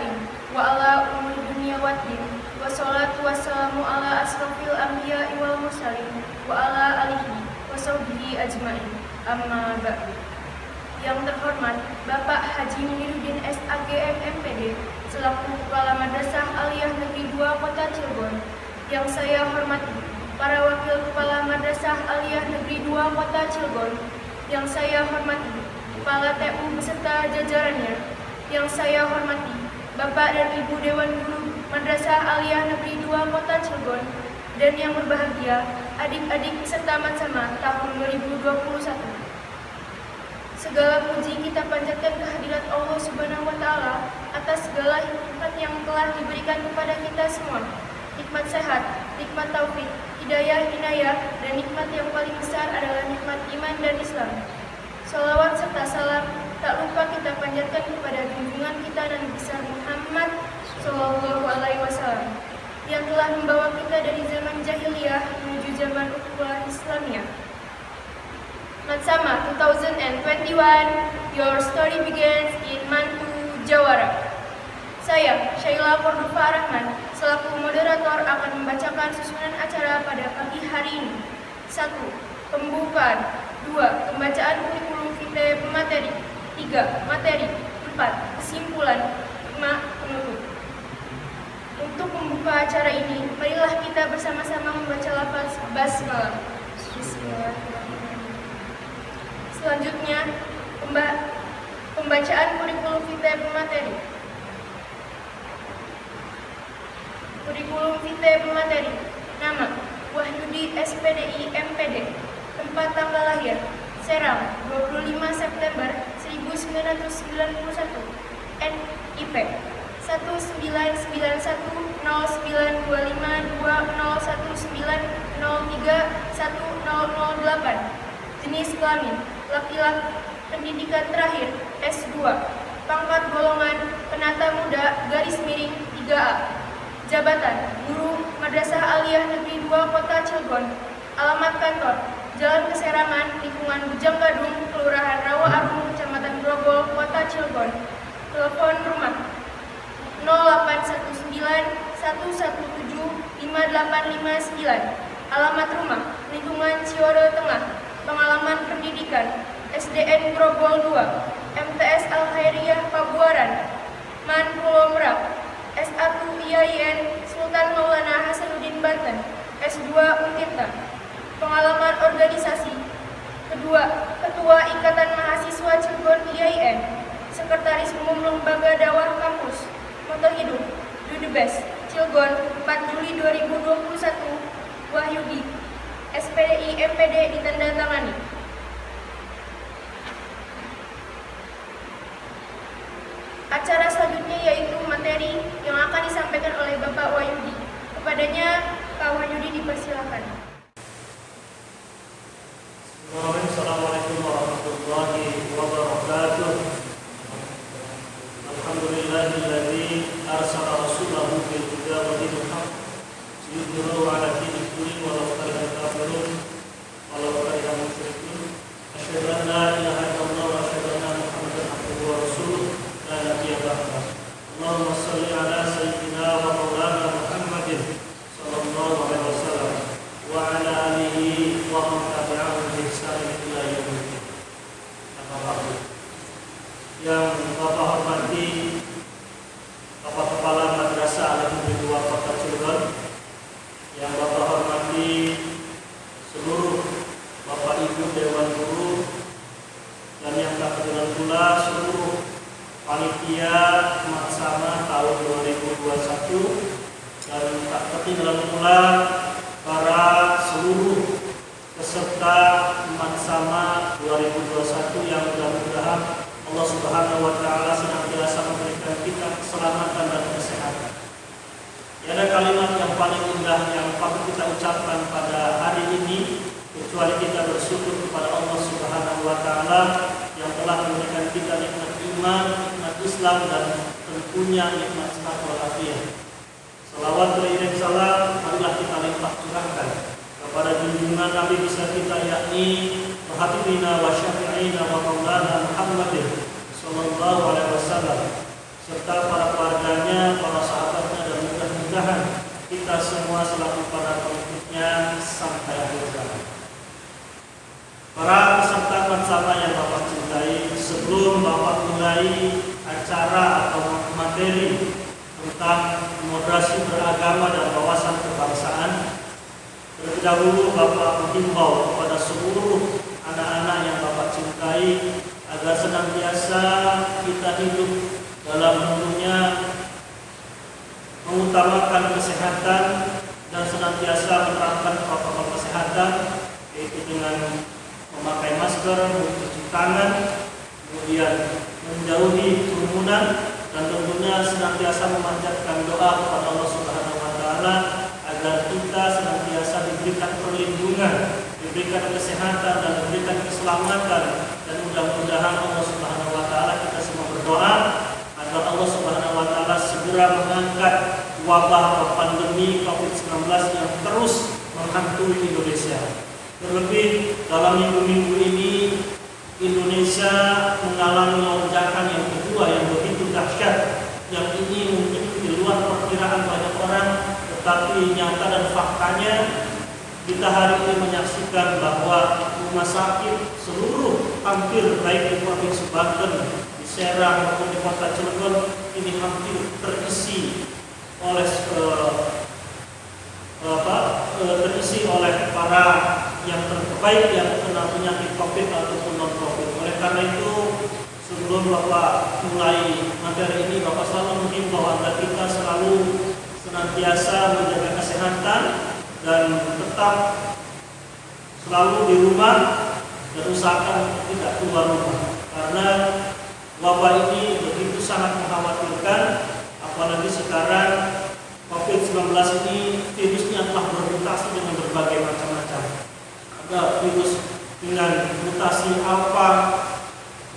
mursalin wa ala umul dunya waddin wassalatu wassalamu ala asrofil anbiya wal mursalin wa ala alihi wa sahbihi ajmain. Amma ba'du. Yang terhormat Bapak Haji Muniruddin SAGM MPD selaku Kepala Madrasah Aliyah Negeri 2 Kota Cilegon. Yang saya hormati para Wakil Kepala Madrasah Aliyah Negeri 2 Kota Cilegon. Yang saya hormati Kepala TU beserta jajarannya. Yang saya hormati Bapak dan Ibu Dewan Guru Madrasah Aliyah Negeri 2 Kota Cilegon. Dan yang berbahagia adik-adik peserta Matsama tahun 2021. Segala puji kita panjatkan kehadirat Allah Subhanahu wa Ta'ala atas segala nikmat yang telah diberikan kepada kita semua. Nikmat sehat, nikmat taufik, hidayah, inayah, dan nikmat yang paling besar adalah nikmat iman dan Islam. Salawat serta salam tak lupa kita panjatkan kepada junjungan kita Nabi besar Muhammad Sallallahu Alaihi Wasallam yang telah membawa kita dari zaman jahiliyah menuju zaman ukhuwah Islamiyah. Matsama 2021, your story begins in Mantu, Jawara. Saya, Syaila Kordofa Rahman, selaku moderator akan membacakan susunan acara pada pagi hari ini. 1. Pembukaan. 2. Pembacaan kurikulum vitae pemateri. 3. Materi. 4. Kesimpulan. 5. Penutup. Untuk membuka acara ini, marilah kita bersama-sama membaca lafaz basmalah. Bismillahirrahmanirrahim. Selanjutnya, pembacaan kurikulum vitae pemateri. Kurikulum vitae pemateri. Nama: Wahyudi SPDI MPD. Tempat tanggal lahir: Serang, 25 September 1991. NIP 190952019031008. Jenis kelamin laki-laki. Pendidikan terakhir S2. Pangkat golongan penata muda garis miring 3A. Jabatan Guru Madrasah Aliyah Negeri 2 Kota Cilegon. Alamat kantor Jalan Keseraman, lingkungan Bujang Gadung, Kelurahan Rawa Arum, Kecamatan Grogol, Kota Cilegon. Telepon rumah 0819-117-5859. Alamat rumah lingkungan Ciwado Tengah. Pengalaman pendidikan SDN Grogol 2, MTS Al-Khairiyah Pabuaran, Man Pulau Merak. S1 IAIN Sultan Maulana Hasanuddin Banten. S2 Untirta. Pengalaman organisasi: kedua, Ketua Ikatan Mahasiswa Cilegon IAIN, Sekretaris Umum Lembaga Dakwah Kampus. Moto hidup: Do the best. Cilegon, 4 Juli 2021. Wahyudi SPDI MPD ditandatangani. Acara selanjutnya yaitu materi yang akan disampaikan oleh Bapak Wahyudi. Kepadanya Pak Wahyudi dipersilakan. Assalamualaikum warahmatullahi wabarakatuh. Alhamdulillahilladzi arsala rasulahu bil huda wa dinil haqq liyudhhirahu 'ala dini kullihi walau karihal kafirun walau karihal musyrikun. Asyhadu an la ilaha illallah wa asyhadu anna Muhammadan abduhu wa rasuluh la nabiyya ba'dahu. Allahumma shalli 'ala sayyidina wa maulana Muhammadin sallallahu alaihi wasallam wa 'ala alihi wa man tabi'ahum bi ihsan ila yaumil din. Yang Bapak hormati Bapak Kepala Madrasah Aliyah Negeri 2 Kota Cilegon, yang Bapak hormati seluruh Bapak Ibu Dewan Guru, dan yang tak kebetulan pula seluruh panitia Matsama tahun 2021, dan tak ketinggalan pula para seluruh peserta Matsama 2021 yang mudah-mudahan Allah Subhanahu wa Ta'ala senantiasa memberikan kita keselamatan dan kesehatan. Tiada kalimat yang paling indah yang patut kita ucapkan pada hari ini kecuali kita bersyukur kepada Allah Subhanahu wa Ta'ala yang telah memberikan kita nikmat iman, nikmat Islam, dan tentunya nikmat sehat walafiat. Salawat beriring salam marilah kita limpah curahkan kepada junjungan Nabi besar kita, yakni Habibina wa syafi'ina wa maulana Muhammadin sallallahu alaihi wasallam, serta para keluarganya, para sahabatnya, dan mudah-mudahan kita semua selaku para pengikutnya sampai akhir zaman. Para peserta bersama yang Bapak cintai, sebelum Bapak mulai acara atau materi tentang moderasi beragama dan wawasan kebangsaan, terlebih dahulu Bapak menghimbau kepada seluruh anak-anak yang Bapak cintai agar senantiasa kita hidup dalam tentunya mengutamakan kesehatan dan senantiasa menerapkan protokol kesehatan, yaitu dengan memakai masker, mencuci tangan, kemudian menjauhi kerumunan, dan tentunya senantiasa memanjatkan doa kepada Allah Subhanahu wa Ta'ala agar kita senantiasa diberikan perlindungan, diberikan kesehatan, dan diberikan keselamatan. Dan mudah-mudahan Allah Subhanahu wa Ta'ala, kita semua berdoa agar Allah Subhanahu wa Ta'ala segera mengangkat wabah atau pandemi COVID-19 yang terus menghantui Indonesia. Terlebih dalam minggu-minggu ini Indonesia mengalami lonjakan yang kedua yang begitu dahsyat, yang ini mungkin di luar perkiraan banyak orang, tetapi nyata dan faktanya kita hari ini menyaksikan bahwa rumah sakit seluruh hampir baik di Provinsi Banten, di Serang maupun di Kota Cilegon ini hampir terisi oleh terisi oleh para yang terbaik yang kena penyakit COVID ataupun non-COVID. Oleh karena itu, sebelum Bapak mulai materi ini, Bapak selalu menghimbau agar kita selalu senantiasa menjaga kesehatan dan tetap selalu di rumah dan usahakan tidak keluar rumah. Karena wabah ini begitu sangat mengkhawatirkan, apalagi sekarang COVID-19 ini virusnya telah bermutasi dengan berbagai macam-macam. Ada virus dengan mutasi alfa,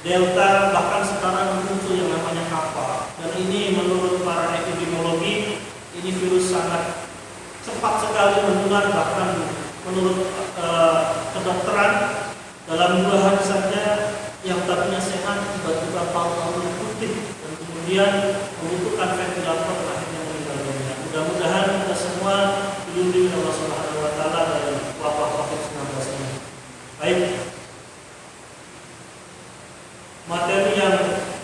delta, bahkan sekarang muncul yang namanya kappa. Dan ini menurut para epidemiologi, ini virus sangat cepat sekali menular, bahkan menurut kedokteran dalam 2 hari saja yang tadinya sehat tiba-tiba paru-paru putih dan kemudian membutuhkan ventilator, akhirnya meninggal dunia. Mudah-mudahan kita semua dilindungi oleh Allah Subhanahu wa Ta'ala dari wabah COVID-19 ini. Baik, materi yang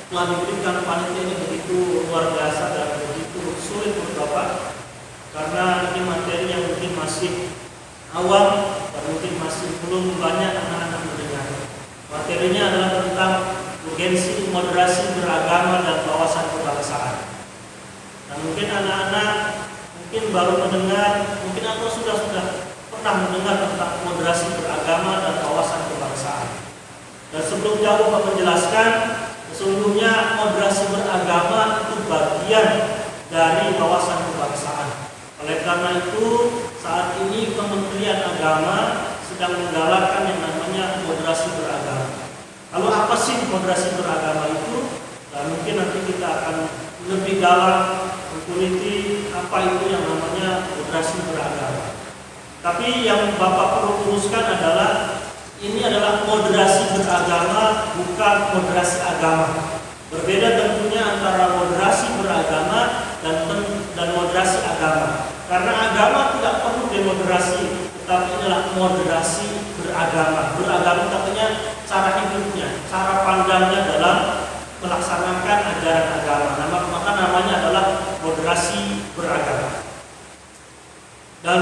telah diberikan panitia ini begitu luar biasa dan begitu sulit untuk Bapak, karena ini materi yang mungkin masih awam dan mungkin masih belum banyak anak-anak mendengar. Materinya adalah tentang urgensi moderasi beragama dan wawasan kebangsaan. Dan mungkin anak-anak mungkin baru mendengar, mungkin atau sudah pernah mendengar tentang moderasi beragama dan wawasan kebangsaan. Dan sebelum jauh Bapak menjelaskan, sesungguhnya moderasi beragama itu bagian dari wawasan kebangsaan. Oleh karena itu, saat ini Kementerian Agama sedang menggalakkan yang namanya moderasi beragama. Lalu apa sih moderasi beragama itu? Dan mungkin nanti kita akan lebih dalam mengkuliti apa itu yang namanya moderasi beragama. Tapi yang Bapak perlu luruskan adalah ini adalah moderasi beragama, bukan moderasi agama. Berbeda tentunya antara moderasi beragama dan moderasi agama. Karena agama tidak perlu demoderasi, tetapi adalah moderasi beragama. Beragama katanya cara hidupnya, cara pandangnya dalam melaksanakan ajaran agama. Maka namanya adalah moderasi beragama. Dan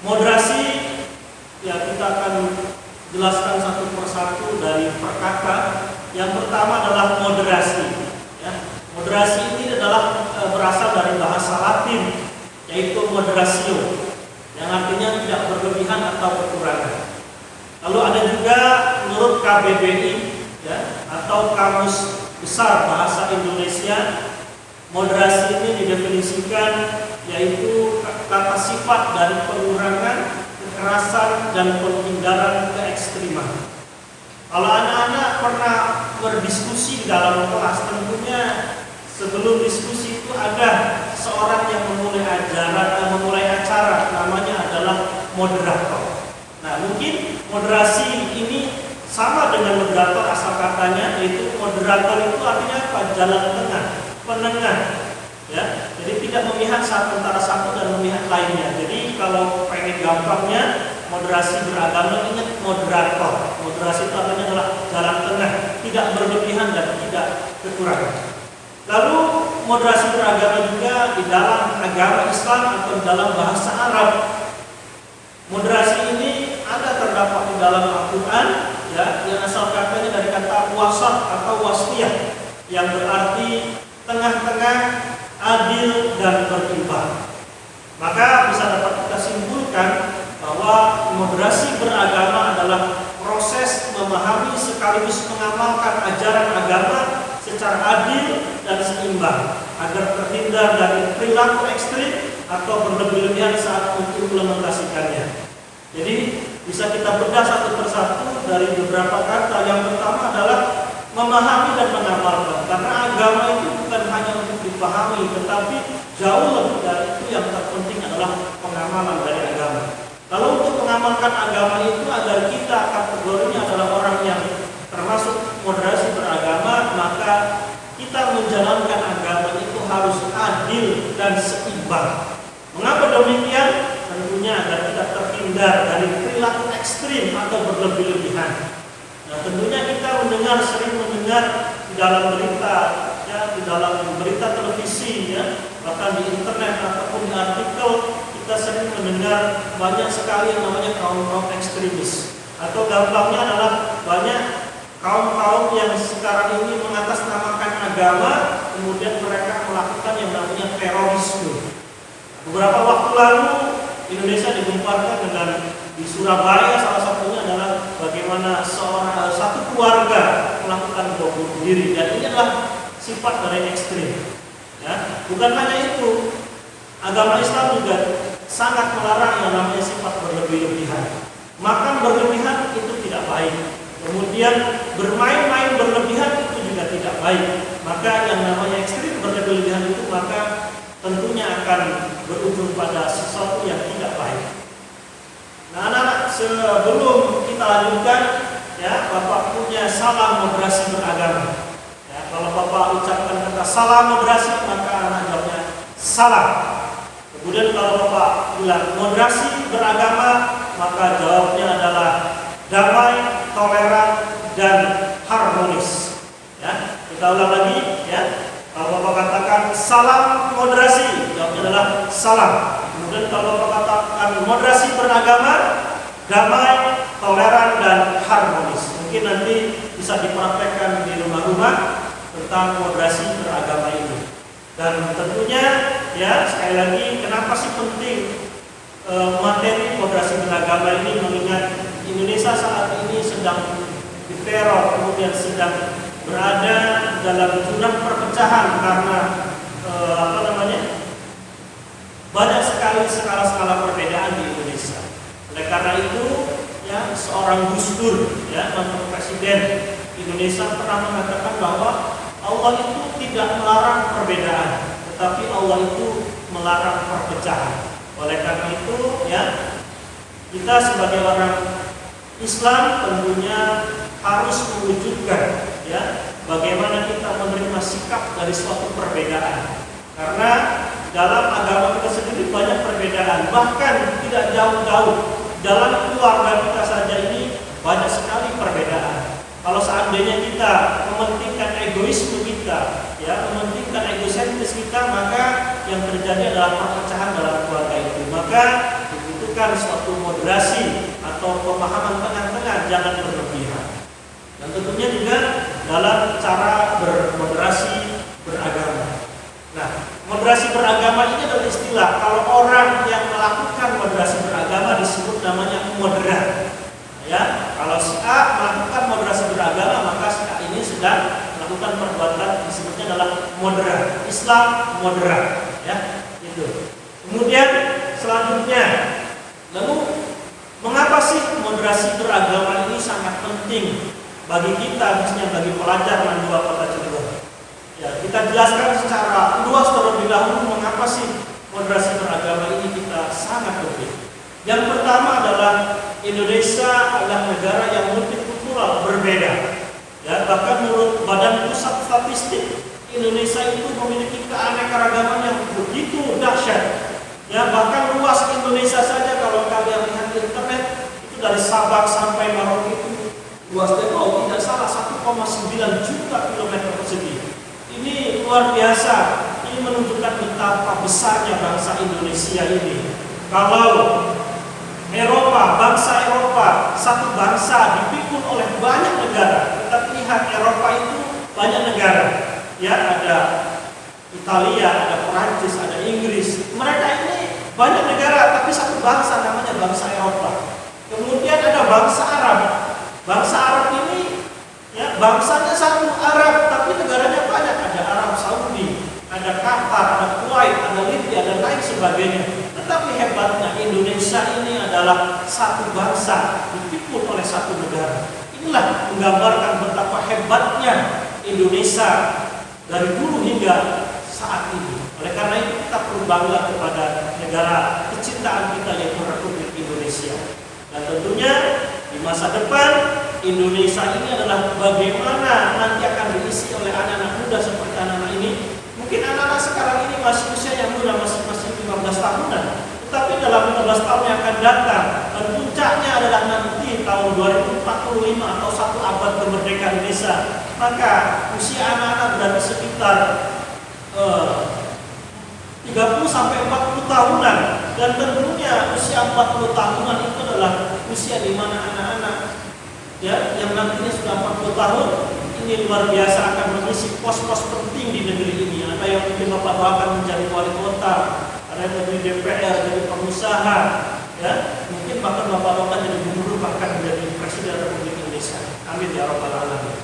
moderasi, ya kita akan jelaskan satu persatu dari perkata. Yang pertama adalah moderasi. Ya. Moderasi ini adalah berasal dari bahasa Latin, yaitu moderatio, yang artinya tidak berlebihan atau kekurangan. Lalu ada juga menurut KBBI, ya, atau Kamus Besar Bahasa Indonesia, moderasi ini didefinisikan yaitu kata sifat dari pengurangan, kekerasan, dan penghindaran keekstriman. Kalau anak-anak pernah berdiskusi dalam kelas, tentunya sebelum diskusi itu ada seorang yang memulai acara, namanya adalah moderator. Nah, mungkin moderasi ini sama dengan moderator asal katanya, yaitu moderator itu artinya apa? Jalan tengah, penengah, ya. Jadi tidak memihak antara satu dan memihak lainnya. Jadi kalau pengen gampangnya moderasi beragama, ingat moderator. Moderasi itu artinya adalah jalan tengah, tidak berlebihan dan tidak kekurangan. Lalu moderasi beragama juga di dalam agama Islam atau dalam bahasa Arab. Moderasi ini ada terdapat di dalam Al-Quran, ya, yang asal katanya dari kata wasat atau wasfiyah, yang berarti tengah-tengah, adil dan berimbang. Maka bisa dapat kita simpulkan bahwa moderasi beragama adalah proses memahami sekaligus mengamalkan ajaran agama secara adil dan seimbang agar terhindar dari perilaku ekstrim atau berlebih-lebihan saat mengimplementasikannya. Jadi bisa kita bedah satu persatu dari beberapa kata. Yang pertama adalah memahami dan mengamalkan, karena agama itu bukan hanya untuk dipahami, tetapi jauh lebih dari itu. Yang terpenting adalah pengamalan dari agama. Lalu untuk mengamalkan agama itu agar kita kategorinya adalah orang yang termasuk moderasi beragama, maka kita menjalankan agama itu harus adil dan seimbang. Mengapa demikian? Tentunya agar kita terhindar dari perilaku ekstrim atau berlebih-lebihan. Nah, tentunya kita sering mendengar di dalam berita, ya, di dalam berita televisi, ya, bahkan di internet ataupun di artikel, kita sering mendengar banyak sekali yang namanya kaum-kaum ekstremis. Atau gampangnya adalah banyak kaum-kaum yang sekarang ini mengatasnamakan agama, kemudian mereka melakukan yang namanya terorisme. Beberapa waktu lalu Indonesia digemparkan dengan di Surabaya, salah satunya adalah bagaimana satu keluarga melakukan bom bunuh diri, dan ini adalah sifat dari ekstrim. Ya, bukan hanya itu, agama Islam juga sangat melarang yang namanya sifat berlebih-lebihan. Makan berlebihan itu tidak baik. Kemudian bermain-main berlebihan itu juga tidak baik. Maka yang namanya ekstrim berlebihan itu maka tentunya akan berujung pada sesuatu yang tidak baik. Nah, anak-anak, sebelum kita lanjutkan, ya, Bapak punya salam moderasi beragama. Ya, kalau Bapak ucapkan kata salam moderasi, maka anak jawabnya salam. Kemudian kalau Bapak bilang moderasi beragama, maka jawabnya adalah damai, toleran, dan harmonis. Ya, kita ulang lagi, ya. Kalau Bapak katakan salam moderasi, jawabnya adalah salam. Kemudian kalau Bapak katakan moderasi beragama, damai, toleran, dan harmonis. Mungkin nanti bisa dipraktekkan di rumah-rumah tentang moderasi beragama ini. Dan tentunya, ya, sekali lagi, kenapa sih penting materi moderasi beragama ini, mengingat Indonesia saat ini sedang diteror, kemudian sedang berada dalam jurang perpecahan karena banyak sekali skala-skala perbedaan di Indonesia. Oleh karena itu, ya, seorang Gus Dur, ya, mantan presiden Indonesia, pernah mengatakan bahwa Allah itu tidak melarang perbedaan, tetapi Allah itu melarang perpecahan. Oleh karena itu, ya, kita sebagai orang Islam tentunya harus mewujudkan, ya, bagaimana kita menerima sikap dari suatu perbedaan. Karena dalam agama kita sendiri banyak perbedaan, bahkan tidak jauh-jauh dalam keluarga kita saja ini banyak sekali perbedaan. Kalau seandainya kita mementingkan egoisme kita, ya, mementingkan egosentris kita, maka yang terjadi adalah perpecahan dalam keluarga itu. Maka dibutuhkan suatu moderasi atau pemahaman tengah-tengah, jangan berlebihan. Dan tentunya juga dalam cara bermoderasi beragama. Nah, moderasi beragama ini adalah istilah. Kalau orang yang melakukan moderasi beragama disebut namanya moderat. Ya, kalau si A melakukan moderasi beragama, maka si A ini sedang melakukan perbuatan disebutnya adalah moderat. Islam moderat, ya, itu. Kemudian selanjutnya, lalu mengapa sih moderasi beragama ini sangat penting bagi kita, khususnya bagi pelajar Mandua Kota Cirebon? Ya, kita jelaskan secara luas terlebih dahulu mengapa sih moderasi beragama ini kita sangat penting. Yang pertama adalah Indonesia adalah negara yang multikultural, berbeda. Ya, bahkan menurut Badan Pusat Statistik, Indonesia itu memiliki keanekaragaman yang begitu dahsyat. Ya, bahkan luas Indonesia saja kalau kalian lihat di internet itu dari Sabang sampai Merauke itu luasnya kalau tidak salah 1,9 juta kilometer persegi. Ini luar biasa. Ini menunjukkan betapa besarnya bangsa Indonesia ini. Kalau Eropa, bangsa Eropa, satu bangsa dipikul oleh banyak negara. Kita lihat Eropa itu banyak negara. Ya, ada Italia, ada Perancis, ada Inggris. Mereka ini banyak negara, tapi satu bangsa namanya bangsa Eropa. Kemudian ada bangsa Arab. Bangsa Arab ini, ya, bangsanya satu Arab, tapi negaranya banyak. Ada Arab Saudi, ada Qatar, ada Kuwait, ada Libya, dan lain sebagainya. Tetapi hebatnya Indonesia ini adalah satu bangsa dipikul oleh satu negara. Inilah menggambarkan betapa hebatnya Indonesia dari dulu hingga saat ini. Oleh karena itu kita perlu bangga kepada negara kecintaan kita yaitu Republik Indonesia. Dan tentunya di masa depan Indonesia ini adalah bagaimana nanti akan diisi oleh anak-anak muda seperti anak-anak ini. Mungkin anak-anak sekarang ini masih usia yang muda, masih 15 tahunan. Tetapi dalam 15 tahun yang akan datang, dan puncaknya adalah nanti tahun 2045 atau 1 abad kemerdekaan Indonesia, maka usia anak-anak berada sekitar 30 sampai 40 tahunan. Dan tentunya usia 40 tahunan itu adalah usia di mana anak-anak, ya, yang nantinya sudah 40 tahun ini luar biasa akan mengisi pos-pos penting di negeri ini. Ada yang mungkin Bapak doakan menjadi wali kota, ada yang menjadi DPR, jadi pengusaha, ya, mungkin bahkan Bapak doakan jadi gubernur, bahkan menjadi presiden Republik Indonesia. Amin ya rabbal alamin.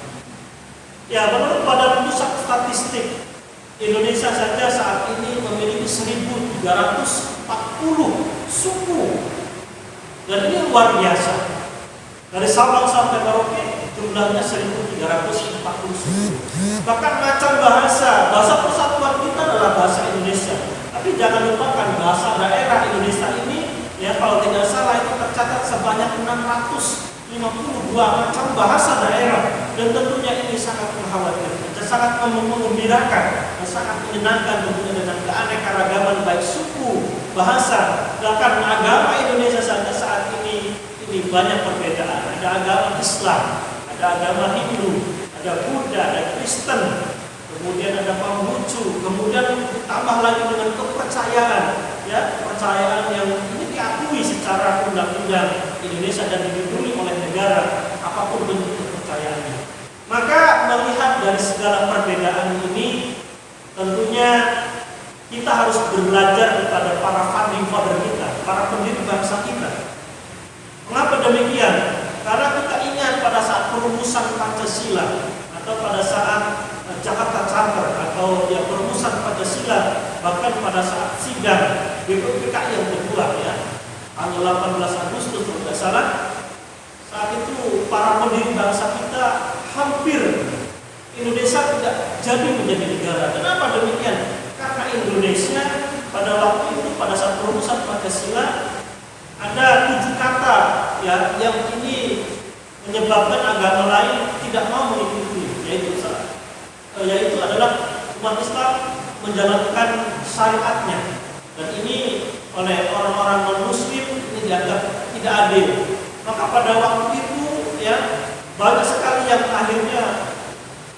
Ya, menurut Badan Pusat Statistik, Indonesia saja saat ini memiliki 1.340 suku. Dan ini luar biasa. Dari Sabang sampai Merauke jumlahnya 1.340 suku. Bahkan macam bahasa persatuan kita adalah bahasa Indonesia. Tapi jangan lupakan bahasa daerah Indonesia ini, ya, kalau tidak salah itu tercatat sebanyak 652 macam bahasa daerah. Dan tentunya ini sangat mengkhawatirkan dan sangat mengembirakan dan sangat menyenangkan tentunya dengan keanekaragaman baik suku, bahasa, bahkan agama Indonesia saja saat ini banyak perbedaan. Ada agama Islam, ada agama Hindu, ada Buddha, ada Kristen, kemudian ada Konghucu, kemudian ditambah lagi dengan kepercayaan, ya, kepercayaan yang ini diakui secara undang-undang Indonesia dan dilindungi oleh negara apapun bentuk kepercayaannya. Maka melihat dari segala perbedaan ini, tentunya kita harus belajar kepada para founding father kita, para pendiri bangsa kita. Mengapa demikian? Karena kita ingat pada saat perumusan Pancasila atau pada saat Jakarta Charter atau ya perumusan Pancasila, bahkan pada saat sidang BPUPKI yang kedua, ya, tanggal 18 Agustus kalau tidak salah, saat itu para pendiri bangsa kita hampir Indonesia tidak jadi menjadi negara. Kenapa demikian? Karena Indonesia pada waktu itu pada saat perumusan Pancasila ada 7 kata, ya, yang ini menyebabkan agama lain tidak mau mengikuti, yaitu adalah umat Islam menjalankan syariatnya, dan ini oleh orang-orang non-Muslim ini dianggap tidak adil. Maka pada waktu itu, ya, banyak sekali yang akhirnya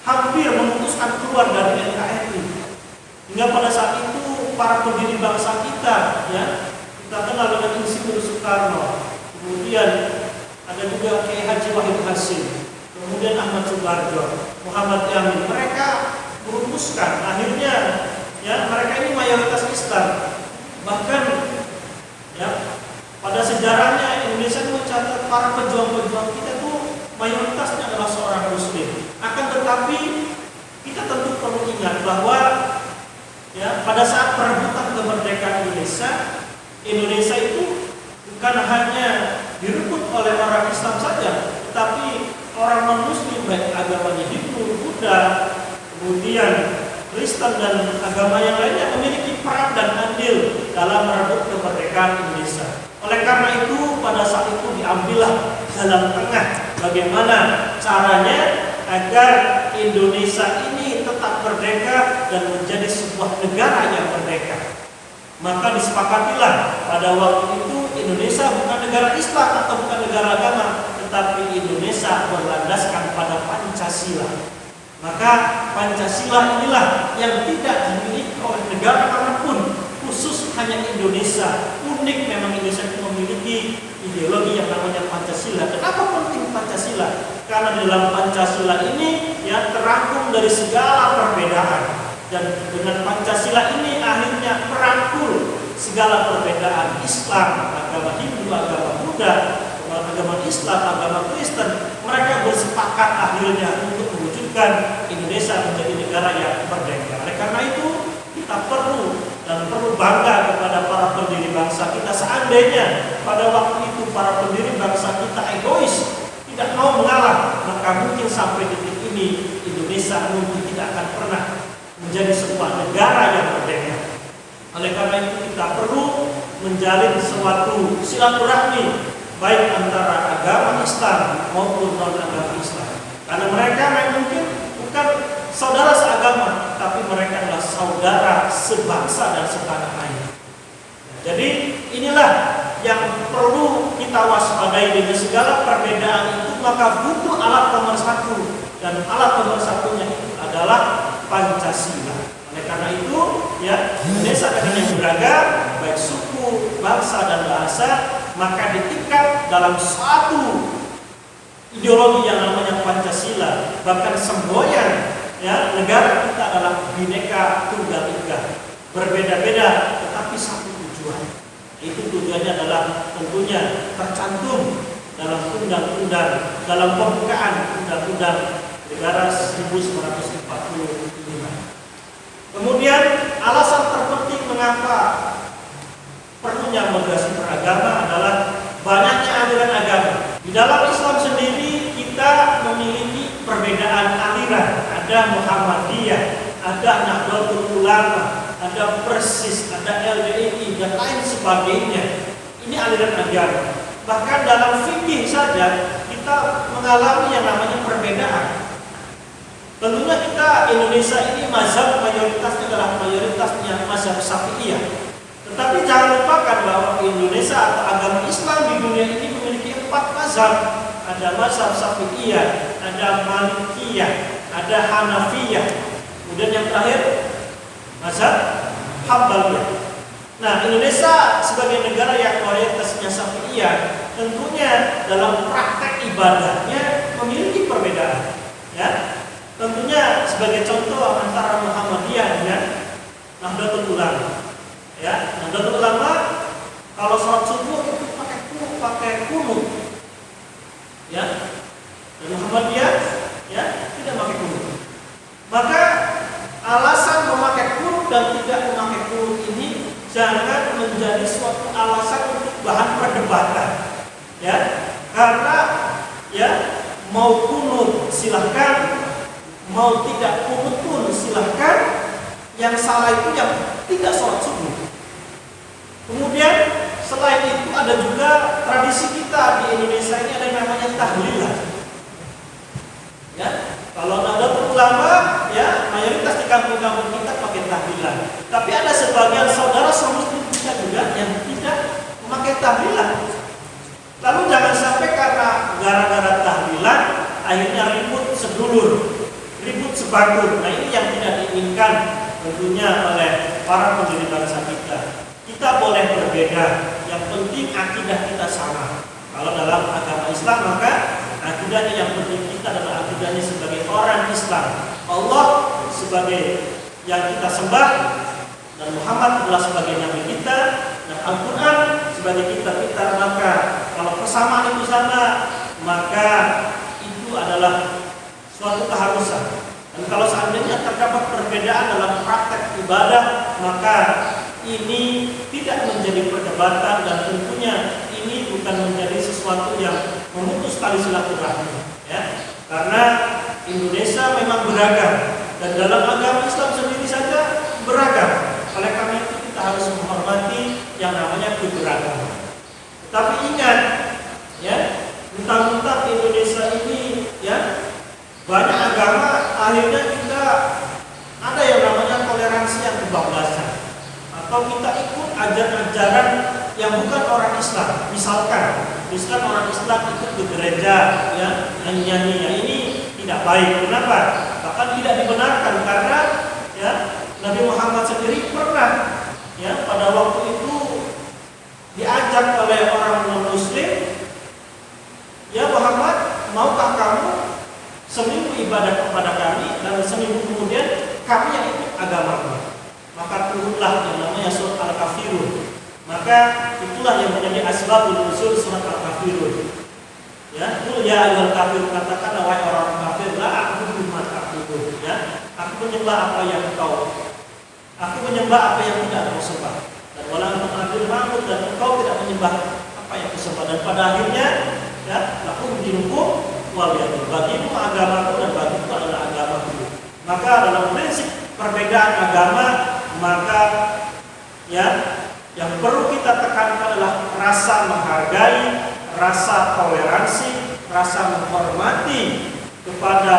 hampir memutuskan keluar dari NKRI. Hingga pada saat itu para pendiri bangsa kita, ya, kita kenal dengan Insinyur Soekarno, kemudian ada juga Kiai Haji Wahid Hasyim, kemudian Ahmad Subarjo, Muhammad Yamin. Mereka merumuskan akhirnya, ya, mereka ini mayoritas Islam. Bahkan, ya, pada sejarahnya Indonesia mencatat para pejuang-pejuang kita itu mayoritasnya adalah seorang Muslim. Akan tetapi kita tentu perlu ingat bahwa, ya, pada saat perebutan kemerdekaan Indonesia itu bukan hanya direbut oleh orang Islam saja, tetapi orang non-Muslim baik agamanya Hindu, Buddha, kemudian Kristen dan agama yang lainnya memiliki peran dan andil dalam merebut kemerdekaan Indonesia. Oleh karena itu pada saat itu diambillah jalan tengah bagaimana caranya agar Indonesia ini tetap merdeka dan menjadi sebuah negara yang merdeka. Maka disepakatilah pada waktu itu Indonesia bukan negara Islam atau bukan negara agama, tetapi Indonesia berlandaskan pada Pancasila. Maka Pancasila inilah yang tidak dimiliki oleh negara manapun, khusus hanya Indonesia. Unik memang Indonesia itu memiliki ideologi yang namanya Pancasila. Kenapa penting Pancasila? Karena di dalam Pancasila ini ya terangkum dari segala perbedaan. Dan dengan Pancasila ini akhirnya merangkul segala perbedaan Islam, agama Hindu, agama Buddha, agama Islam, agama Kristen. Mereka bersepakat akhirnya untuk mewujudkan Indonesia menjadi negara yang merdeka. Oleh karena itu kita perlu bangga kepada para pendiri bangsa kita. Seandainya pada waktu itu para pendiri bangsa kita egois, tidak mau mengalah, maka mungkin sampai detik ini Indonesia mungkin tidak akan pernah menjadi sebuah negara yang merdeka. Oleh karena itu kita perlu menjalin suatu silaturahmi baik antara agama Islam maupun non agama Islam. Karena mereka mungkin bukan saudara seagama, tapi mereka adalah saudara sebangsa dan setanah air. Jadi inilah yang perlu kita waspadai. Dengan segala perbedaan itu maka butuh alat nomor satu, dan alat nomor satunya itu adalah Pancasila. Oleh karena itu, ya, Indonesia dengan yang beragam, baik suku, bangsa dan bahasa, maka diikat dalam satu ideologi yang namanya Pancasila. Bahkan semboyan ya negara kita adalah Bhinneka Tunggal Ika, berbeda-beda tetapi satu tujuan. Itu tujuannya adalah tentunya tercantum dalam undang-undang, dalam pembukaan undang-undang negara 1945. Kemudian alasan terpenting mengapa perlunya moderasi beragama adalah banyaknya aliran agama. Di dalam Islam sendiri kita memiliki perbedaan aliran. Ada Muhammadiyah, ada Nahdlatul Ulama, ada Persis, ada LDII dan lain sebagainya. Ini aliran agama. Bahkan dalam fikih saja kita mengalami yang namanya perbedaan. Tentunya kita Indonesia ini mazhab mayoritasnya adalah mayoritasnya mazhab Syafi'iyah. Tetapi jangan lupakan bahwa Indonesia atau agama Islam di dunia ini memiliki 4 mazhab. Ada mazhab Syafi'iyah, ada Malikiyah, ada Hanafiyah. Kemudian yang terakhir mazhab Hambaliyah. Nah, Indonesia sebagai negara yang mayoritasnya Syafi'iyah, tentunya dalam praktek ibadahnya memiliki perbedaan. Ya. Tentunya sebagai contoh antara Muhammadiyah dengan Nahdlatul Ulama. Ya, Nahdlatul Ulama kalau sholat subuh itu pakai kunut. Ya. Dan Muhammadiyah ya tidak pakai kunut. Maka alasan memakai kunut dan tidak memakai kunut ini jangan menjadi suatu alasan untuk bahan perdebatan. Ya. Karena ya mau kunut silahkan, mau tidak kunut pun silahkan. Yang salah itu yang tidak sholat subuh. Kemudian selain itu ada juga tradisi kita di Indonesia ini ada yang namanya tahlilan. Ya, kalau Nahdlatul Ulama ya mayoritas di kampung-kampung kita pakai tahlilan. Tapi ada sebagian saudara muslim kita juga yang tidak memakai tahlilan. Lalu jangan sampai karena gara-gara tahlilan akhirnya ribut sedulur, ribut sebatur. Nah ini yang tidak diinginkan tentunya oleh para pendiri bangsa kita. Kita boleh berbeda, yang penting akidah kita sama. Kalau dalam agama Islam maka akidahnya yang penting kita adalah akidahnya sebagai orang Islam. Allah sebagai yang kita sembah dan Muhammad adalah sebagai nabi kita dan Al-Quran sebagai kitab kita. Maka kalau persamaan itu sama, maka itu adalah suatu keharusan. Dan kalau seandainya terdapat perbedaan dalam praktek ibadah, maka ini tidak menjadi perdebatan dan tentunya ini bukan menjadi sesuatu yang memutus tali silaturahmi. Ya, karena Indonesia memang beragam dan dalam agama Islam sendiri saja beragam. Oleh karena itu kita harus menghormati yang namanya keberagaman. Tapi ingat, ya, mentang-mentang Indonesia ini, ya, banyak agama, akhirnya kita ada toleransi yang kebablasan, atau kita ikut ajaran-ajaran yang bukan orang Islam. Misalkan orang Islam ikut ke gereja, ya, nyanyi-nyanyi, ya, ini tidak baik. Kenapa? Bahkan tidak dibenarkan karena ya Nabi Muhammad sendiri pernah ya pada waktu itu diajak oleh orang non-Muslim, ya Muhammad, maukah kamu seminggu ibadah kepada kami dan seminggu kemudian kami yang ikut agamamu? Maka turunlah yang namanya surat Al-Kafirun. Maka itulah yang menjadi asbabun nuzul surat Al-Kafirun. Ya, qul ya ayyuhal kafirun, katakanlah wahai orang kafir, la a'budu ma ta'budun, ya. Aku menyembah apa yang tidak kau sembah. Dan wala antum abidun ma'bud, dan engkau tidak menyembah apa yang kau sembah. Dan pada akhirnya ya, lakum dinukum waliyadin, bagimu agamaku dan bagiku adalah agamaku. Maka dalam prinsip perbedaan agama, maka ya yang perlu kita tekankan adalah rasa menghargai, rasa toleransi, rasa menghormati kepada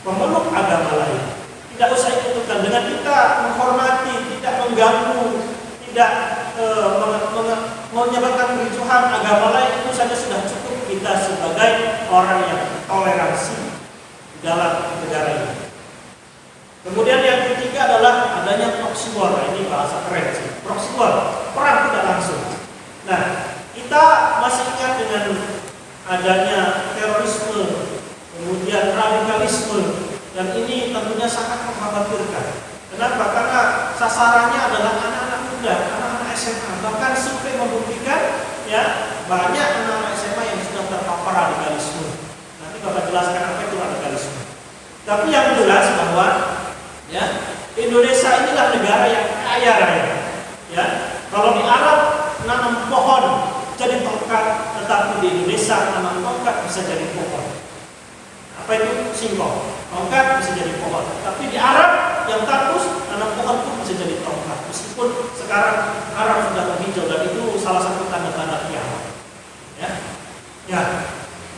pemeluk agama lain. Tidak usah ikut-ikutan. Dengan kita menghormati, tidak mengganggu, tidak menyebabkan kericuhan agama lain, itu saja sudah cukup kita sebagai orang yang toleransi dalam negara ini. Kemudian yang ketiga adalah adanya proxy war. Ini bahasa keren sih. Proxy war, perang tidak langsung. Nah, kita masih ingat dengan adanya terorisme, kemudian radikalisme, dan ini tentunya sangat mengkhawatirkan. Kenapa? Karena sasarannya adalah anak-anak muda, anak-anak SMA. Bahkan survei membuktikan ya banyak anak-anak SMA yang sudah terpapar radikalisme. Nanti Bapak jelaskan apa itu radikalisme. Tapi yang jelas bahwa ya Indonesia inilah negara yang kaya raya. Ya, kalau di Arab nanam pohon jadi tongkat, tetapi di Indonesia nanam tongkat bisa jadi pohon. Apa itu singkong? Tongkat bisa jadi pohon. Tapi di Arab yang tandus nanam pohon pun bisa jadi tongkat. Meskipun sekarang Arab sudah menghijau, dan itu salah satu tanda-tanda kiamat. Ya.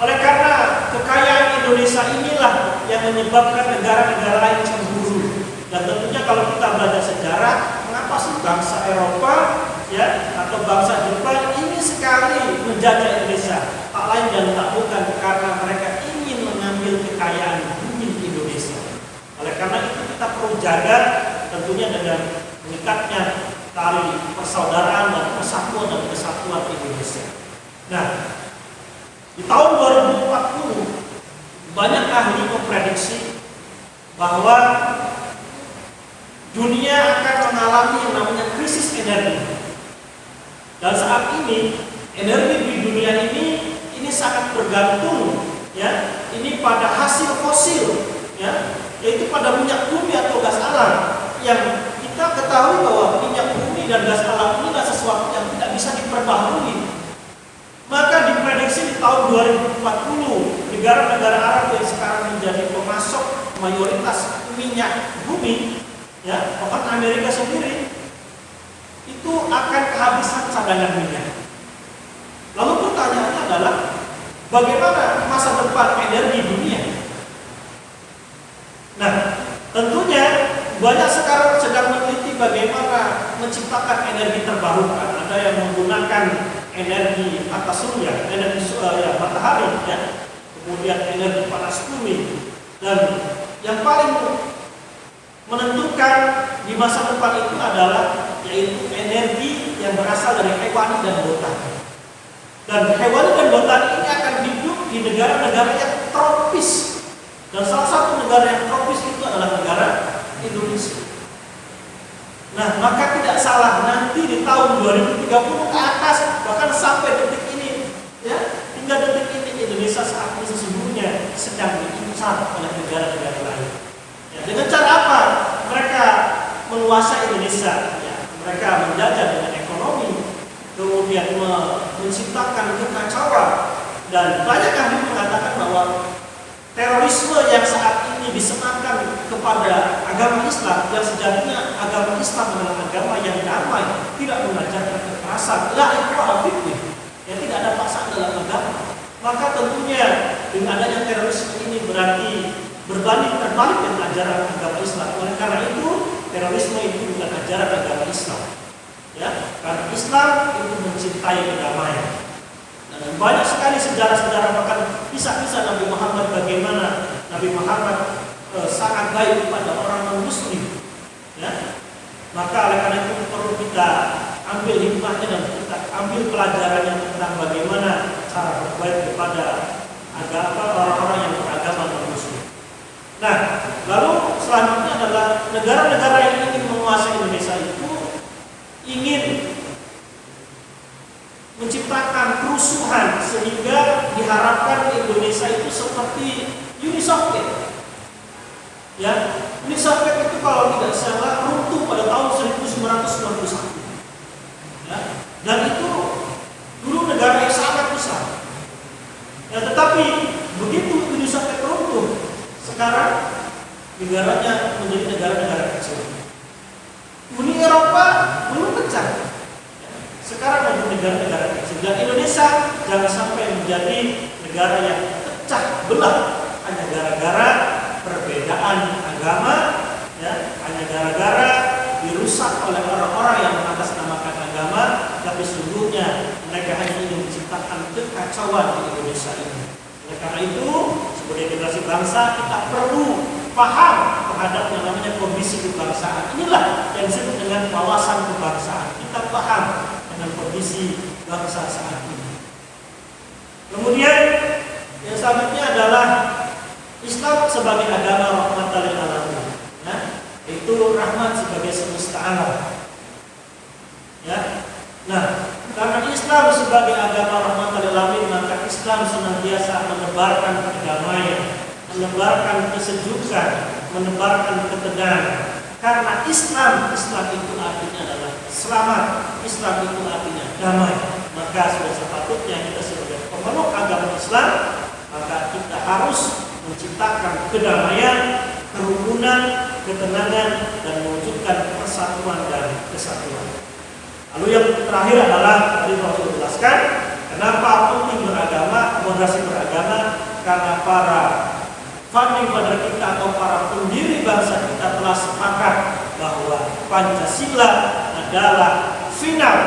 Oleh karena kekayaan Indonesia inilah yang menyebabkan negara-negara lain cemburu. Dan tentunya kalau kita belajar sejarah, mengapa sih bangsa Eropa ya atau bangsa Jepang ini sekali menjajah Indonesia? Tak lain dan tak bukan karena mereka ingin mengambil kekayaan bumi Indonesia. Oleh karena itu kita perlu jaga tentunya dengan mengikatnya tali persaudaraan dan persatuan dan kesatuan Indonesia. Nah, di tahun 2040 banyak ahli memprediksi bahwa dunia akan mengalami yang namanya krisis energi. Dan saat ini energi di dunia ini sangat bergantung ya, ini pada hasil fosil ya, yaitu pada minyak bumi atau gas alam. Yang kita ketahui bahwa minyak bumi dan gas alam ini adalah sesuatu yang tidak bisa diperbaharui. Maka diprediksi di tahun 2040 negara-negara Arab yang sekarang menjadi pemasok mayoritas minyak bumi ya, bahkan Amerika sendiri itu akan kehabisan cadangan minyak. Lalu pertanyaannya adalah bagaimana masa depan energi dunia? Nah, tentunya banyak sekarang sedang meneliti bagaimana menciptakan energi terbarukan. Ada yang menggunakan energi atas surya, energi matahari ya, kemudian energi panas bumi, dan yang paling menentukan di masa depan itu adalah yaitu energi yang berasal dari hewani dan botani. Dan hewani dan botani ini akan hidup di negara-negara yang tropis. Dan salah satu negara yang tropis itu adalah negara Indonesia. Nah, maka tidak salah nanti di tahun 2030 ke atas, bahkan sampai detik ini ya, hingga detik ini Indonesia saat ini sesungguhnya sedang diincar oleh negara-negara lain. Ya, dengan cara apa? Mereka menguasai Indonesia, ya. Mereka menjajah dengan ekonomi, kemudian menciptakan kekacauan, dan banyak ahli mengatakan bahwa terorisme yang saat ini disematkan kepada agama Islam, yang sejatinya agama Islam adalah agama yang damai, tidak mengajarkan kekerasan, la ikraha fid-din, yang tidak ada paksaan dalam agama. Maka tentunya dengan adanya terorisme ini berarti terbalik dengan ajaran agama Islam. Oleh karena itu, terorisme itu bukan ajaran agama Islam. Ya, karena Islam itu mencintai kedamaian. Dan banyak sekali sejarah-sejarah, bahkan kisah-kisah Nabi Muhammad, bagaimana Nabi Muhammad sangat baik kepada orang non-Muslim. Ya, maka oleh karena itu perlu kita ambil hikmahnya dan kita ambil pelajarannya tentang bagaimana cara berbaik kepada agama orang-orang yang beragama non-Muslim. Nah, lalu selanjutnya adalah negara-negara yang ingin menguasai Indonesia itu ingin menciptakan kerusuhan sehingga diharapkan Indonesia itu seperti Uni Soviet. Ya, Uni Soviet itu kalau tidak salah runtuh pada tahun 1991. Ya, dan itu dulu negara yang sangat besar. Ya, tetapi begitu Uni Soviet runtuh, sekarang negaranya menjadi negara-negara kecil. Uni Eropa belum pecah. Sekarang menjadi negara-negara kecil. Dan Indonesia jangan sampai menjadi negara yang pecah belah hanya gara-gara perbedaan agama, ya, hanya gara-gara dirusak oleh orang-orang yang mengatasnamakan agama, tapi sesungguhnya mereka hanya ingin menciptakan kekacauan di Indonesia ini. Oleh karena itu, sebagai generasi bangsa kita perlu paham terhadap yang namanya kondisi kebangsaan. Inilah yang disebut dengan wawasan kebangsaan. Kita paham dengan kondisi bangsa saat ini. Kemudian yang selanjutnya adalah Islam sebagai agama rahmatan lil alamin. Nah, itu rahmat sebagai semesta alam. Ya. Nah, karena Islam sebagai agama rahmatan lil alamin, maka Islam senantiasa menebarkan kedamaian, menebarkan kesejukan, menebarkan ketenangan. Karena Islam itu artinya adalah selamat, Islam itu artinya damai. Maka sudah sepatutnya kita sebagai pemeluk agama Islam, maka kita harus menciptakan kedamaian, kerukunan, ketenangan, dan mewujudkan persatuan dan kesatuan. Lalu yang terakhir adalah tadi Rasul jelaskan kenapa penting beragama, moderasi beragama, karena para founding father kita atau para pendiri bangsa kita telah sepakat bahwa Pancasila adalah final,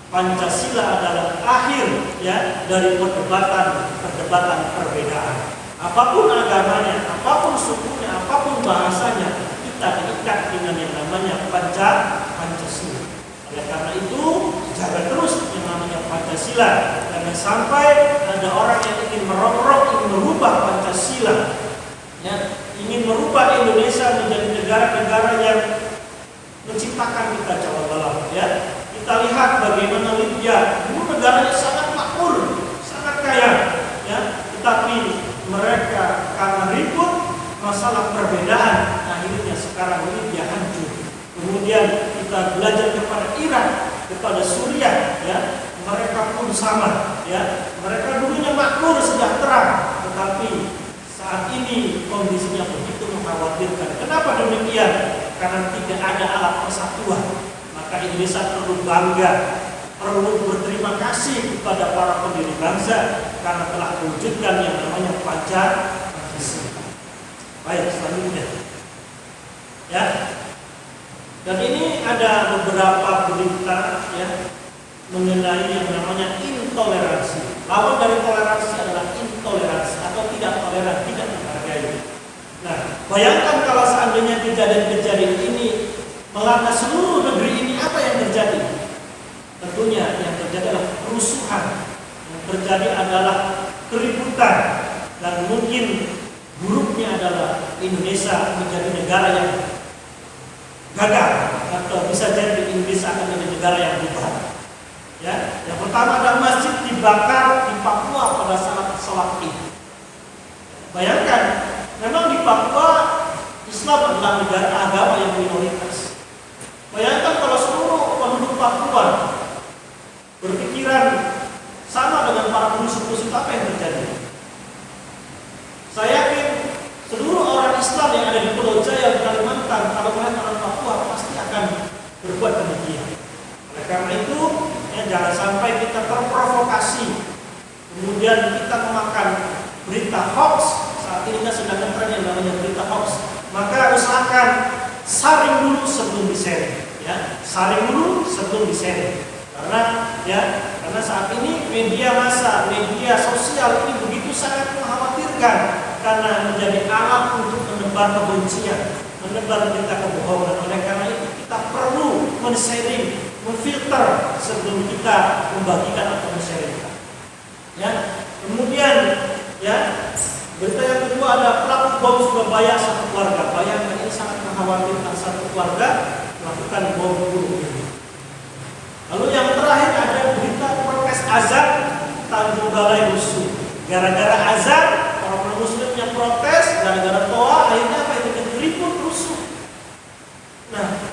Pancasila adalah akhir, ya, dari perdebatan perbedaan. Apapun agamanya, apapun sukunya, apapun bahasanya, kita diikat dengan yang namanya Pancasila. Oleh karena itu, jaga terus yang namanya Pancasila. Jangan sampai ada orang yang ingin merongrong, ingin merubah Pancasila, ya, ingin merubah Indonesia menjadi negara-negara yang menciptakan kita jauh dalam. Ya, kita lihat bagaimana Libya, dulu negaranya sangat makmur, sangat kaya, ya, tetapi mereka karena ribut masalah perbedaan, akhirnya sekarang Libya hancur. Kemudian kita belajar kepada Irak, kepada Suriah, ya, mereka pun sama, ya, mereka dulunya makmur sejahtera, tetapi saat ini kondisinya begitu mengkhawatirkan. Kenapa demikian? Karena tidak ada alat persatuan. Maka Indonesia perlu bangga, perlu berterima kasih kepada para pendiri bangsa karena telah mewujudkan yang namanya Pancasila. Baik, selanjutnya, ya. Dan ini ada beberapa berita, ya, mengenai yang namanya intoleransi. Lawan dari toleransi adalah intoleransi atau tidak toleran, tidak menghargai. Nah, bayangkan kalau seandainya kejadian-kejadian ini melanda seluruh negeri ini, apa yang terjadi? Tentunya yang terjadi adalah kerusuhan, yang terjadi adalah keributan, dan mungkin buruknya adalah Indonesia menjadi negara yang gagal, atau bisa jadi Indonesia akan menjadi negara yang bubar. Ya, yang pertama ada masjid dibakar di Papua pada saat sholat Id. Bayangkan, memang di Papua Islam adalah negara agama yang minoritas. Bayangkan kalau seluruh penduduk Papua berpikiran sama dengan para musuh-musuh, apa yang terjadi? Saya yakin seluruh orang Islam yang ada di Pulau Jaya, di Kalimantan, kalau melihat orang Papua pasti akan berbuat demikian. Oleh karena itu, ya, jangan sampai kita terprovokasi, kemudian kita memakan berita hoax. Saat ini kita sedang ngetren yang namanya berita hoax. Maka usahakan saring dulu sebelum di-sharing, ya. Saring dulu sebelum di-sharing. Karena saat ini media massa, media sosial ini begitu sangat mengkhawatirkan karena menjadi alat untuk menebar kebencian, menebar berita kebohongan. Oleh karena itu kita perlu men-sharing, memfilter sebelum kita membagikan atau men-sharingkan. Ya. Kemudian berita yang kedua ada pelaku bom Surabaya satu keluarga. Bayangkan ini sangat mengkhawatirkan, satu keluarga melakukan bom bunuh diri. Lalu yang terakhir ada berita protes azan Tanjung Balai rusuh. Gara-gara azan orang muslim yang protes, gara-gara toa akhirnya apa itu negeri pun rusuh. Nah,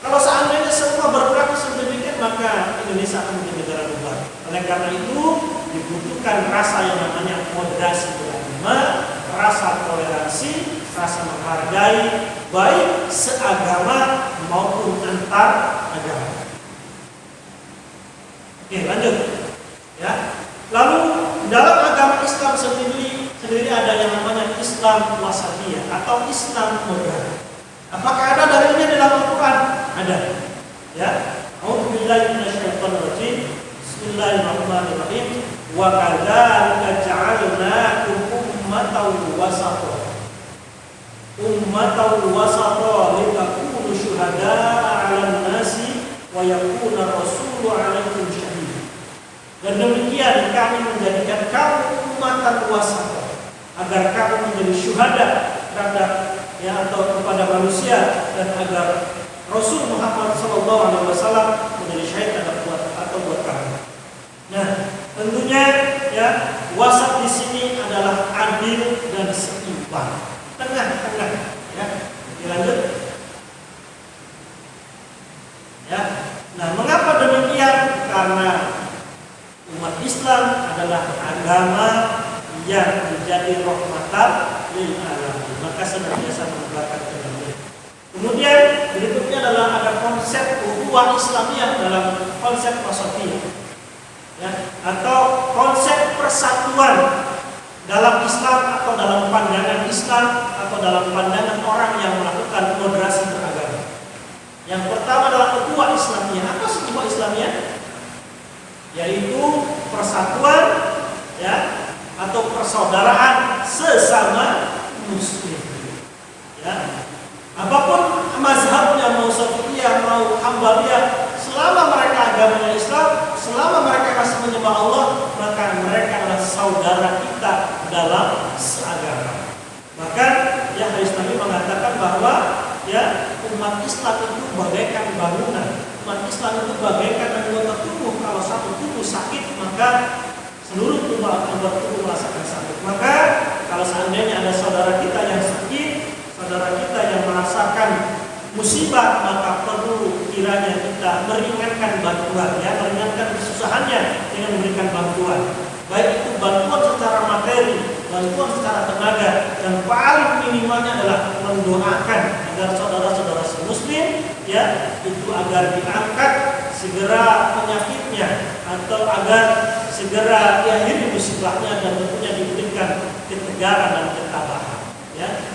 kalau seandainya semua bergerak sedemikian maka Indonesia akan menjadi negara bubar. Oleh karena itu dibutuhkan rasa yang namanya moderasi beragama, rasa toleransi, rasa menghargai baik seagama maupun antar agama. Oke, lanjut. Ya. Lalu dalam agama Islam sendiri ada yang namanya Islam wasatiyah atau Islam moderat. Apakah ada dalilnya dalam Al-Quran? Ada. Ya. A'udzubillahi minasyaitonirrajim. Bismillahirrahmanirrahim. Wa kadzalika ja'alnakum ummatan wasata. Ummatan wasata litakunu syuhada'a 'alan nasi wa yakuna rasulu 'alaikum syahida. Dan demikian kami menjadikan kamu ummatan wasata agar kamu menjadi syuhada terhadap atau kepada manusia dan agar Rasul Muhammad SAW menjadi syahid atau buat kamu. Nah, tentunya wasat di sini adalah adil dan seimbang, tengah-tengah. Ya, dilanjut. Ya, nah mengapa demikian? Karena umat Islam adalah agama yang menjadi rahmatan lil alamin, maka senantiasa menebarkan kedamaian. Kemudian berikutnya adalah ada konsep ukhuwah Islamiyah dalam konsep wasatiyah, ya, atau konsep persatuan dalam Islam atau dalam pandangan Islam atau dalam pandangan orang yang melakukan moderasi beragama. Yang pertama adalah ukhuwah Islamiyah. Apa sih ukhuwah Islamiyah? Yaitu persatuan, atau persaudaraan sesama muslim. Ya. Apapun mazhabnya, mau Syafi'iyah, mau Hambaliyah, selama mereka agamanya Islam, selama mereka masih menyembah Allah, maka mereka adalah saudara kita dalam seagama. Maka hadis Nabi mengatakan bahwa umat Islam itu bagaikan bangunan. Umat Islam itu bagaikan anggota tubuh. Kalau satu tubuh sakit, maka seluruh tubuh anggota tubuh merasakan sakit. Maka kalau seandainya ada saudara kita yang sakit, saudara kita yang merasakan musibah, maka perlu kiranya kita meringankan bantuan, meringankan kesusahannya dengan memberikan bantuan. Baik itu bantuan secara materi, bantuan secara tenaga, dan paling minimalnya adalah mendoakan agar saudara-saudara muslim itu agar diangkat segera penyakitnya atau agar segera diakhiri musibahnya dan tentunya diberikan ketegaran dan ketabahan.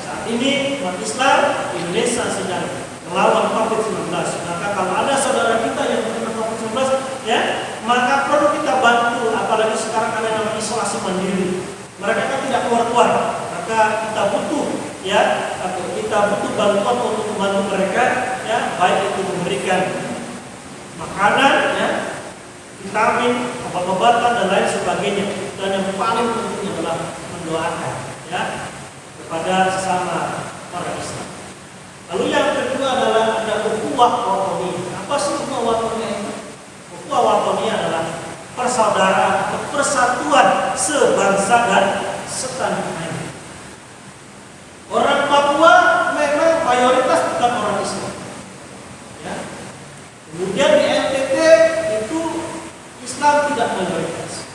Saat ini umat Islam Indonesia sedang melawan COVID-19. Maka kalau ada saudara kita yang terkena COVID-19, maka perlu kita bantu. Apalagi sekarang ada nama isolasi mandiri. Mereka kan tidak keluar-keluar. Maka kita butuh atau kita butuh bantuan untuk membantu mereka, baik itu memberikan makanan, vitamin, obat-obatan dan lain sebagainya. Dan yang paling penting adalah mendoakan kepada sesama orang Islam. Lalu yang kedua adalah ada ukhuwah watoniyah. Apa sih ukhuwah watoniyah itu? Ukhuwah watoniyah adalah persaudaraan atau persatuan sebangsa dan setanah air. Orang Papua memang mayoritas bukan orang Islam. Kemudian di NTT itu Islam tidak mayoritas.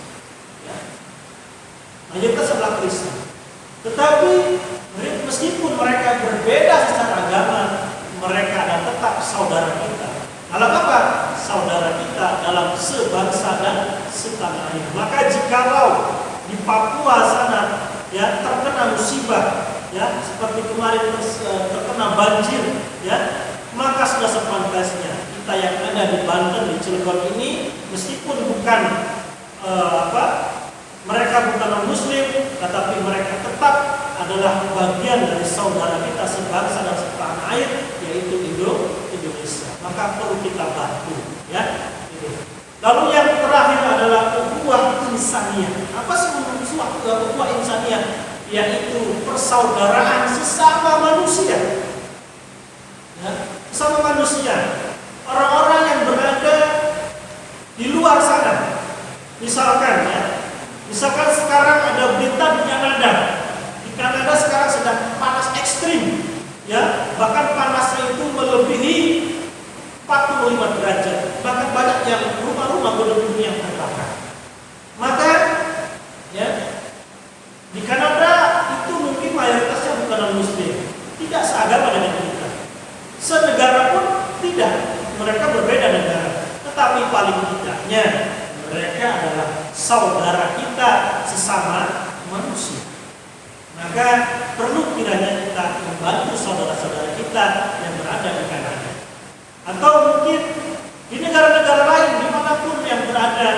Mayoritas adalah Kristen. Tetapi meskipun mereka berbeda secara agama, mereka adalah tetap saudara kita. Dalam apa? Saudara kita dalam sebangsa dan setanah air. Maka jikalau di Papua sana terkena musibah, ya seperti kemarin terkena banjir, ya, maka sudah sepantasnya kita yang ada di Banten, di Cilegon ini, meskipun bukan mereka bukan non-muslim, tetapi mereka tetap adalah bagian dari saudara kita sebangsa dan setanah air, yaitu Indonesia. Maka perlu kita bantu, ya. Lalu yang terakhir adalah ukhuwah insaniyah. Apa sih ukhuwah insaniyah? Yaitu persaudaraan sesama manusia. Ya, sesama manusia. Orang-orang yang berada di luar sana. Misalkan sekarang ada berita di Kanada. Di Kanada sekarang sedang panas ekstrim, ya, bahkan panasnya itu melebihi 45 derajat. Bahkan banyak yang rumah-rumah gedung yang terbakar. Maka, ya, di Kanada itu mungkin mayoritasnya bukan non-muslim, tidak seagama dengan kita. Senegara pun tidak, mereka berbeda negara. Tetapi paling tidaknya mereka adalah saudara kita sesama manusia. Maka perlu kiranya kita membantu saudara-saudara kita yang berada di Kanada. Atau mungkin di negara-negara lain dimanapun yang berada,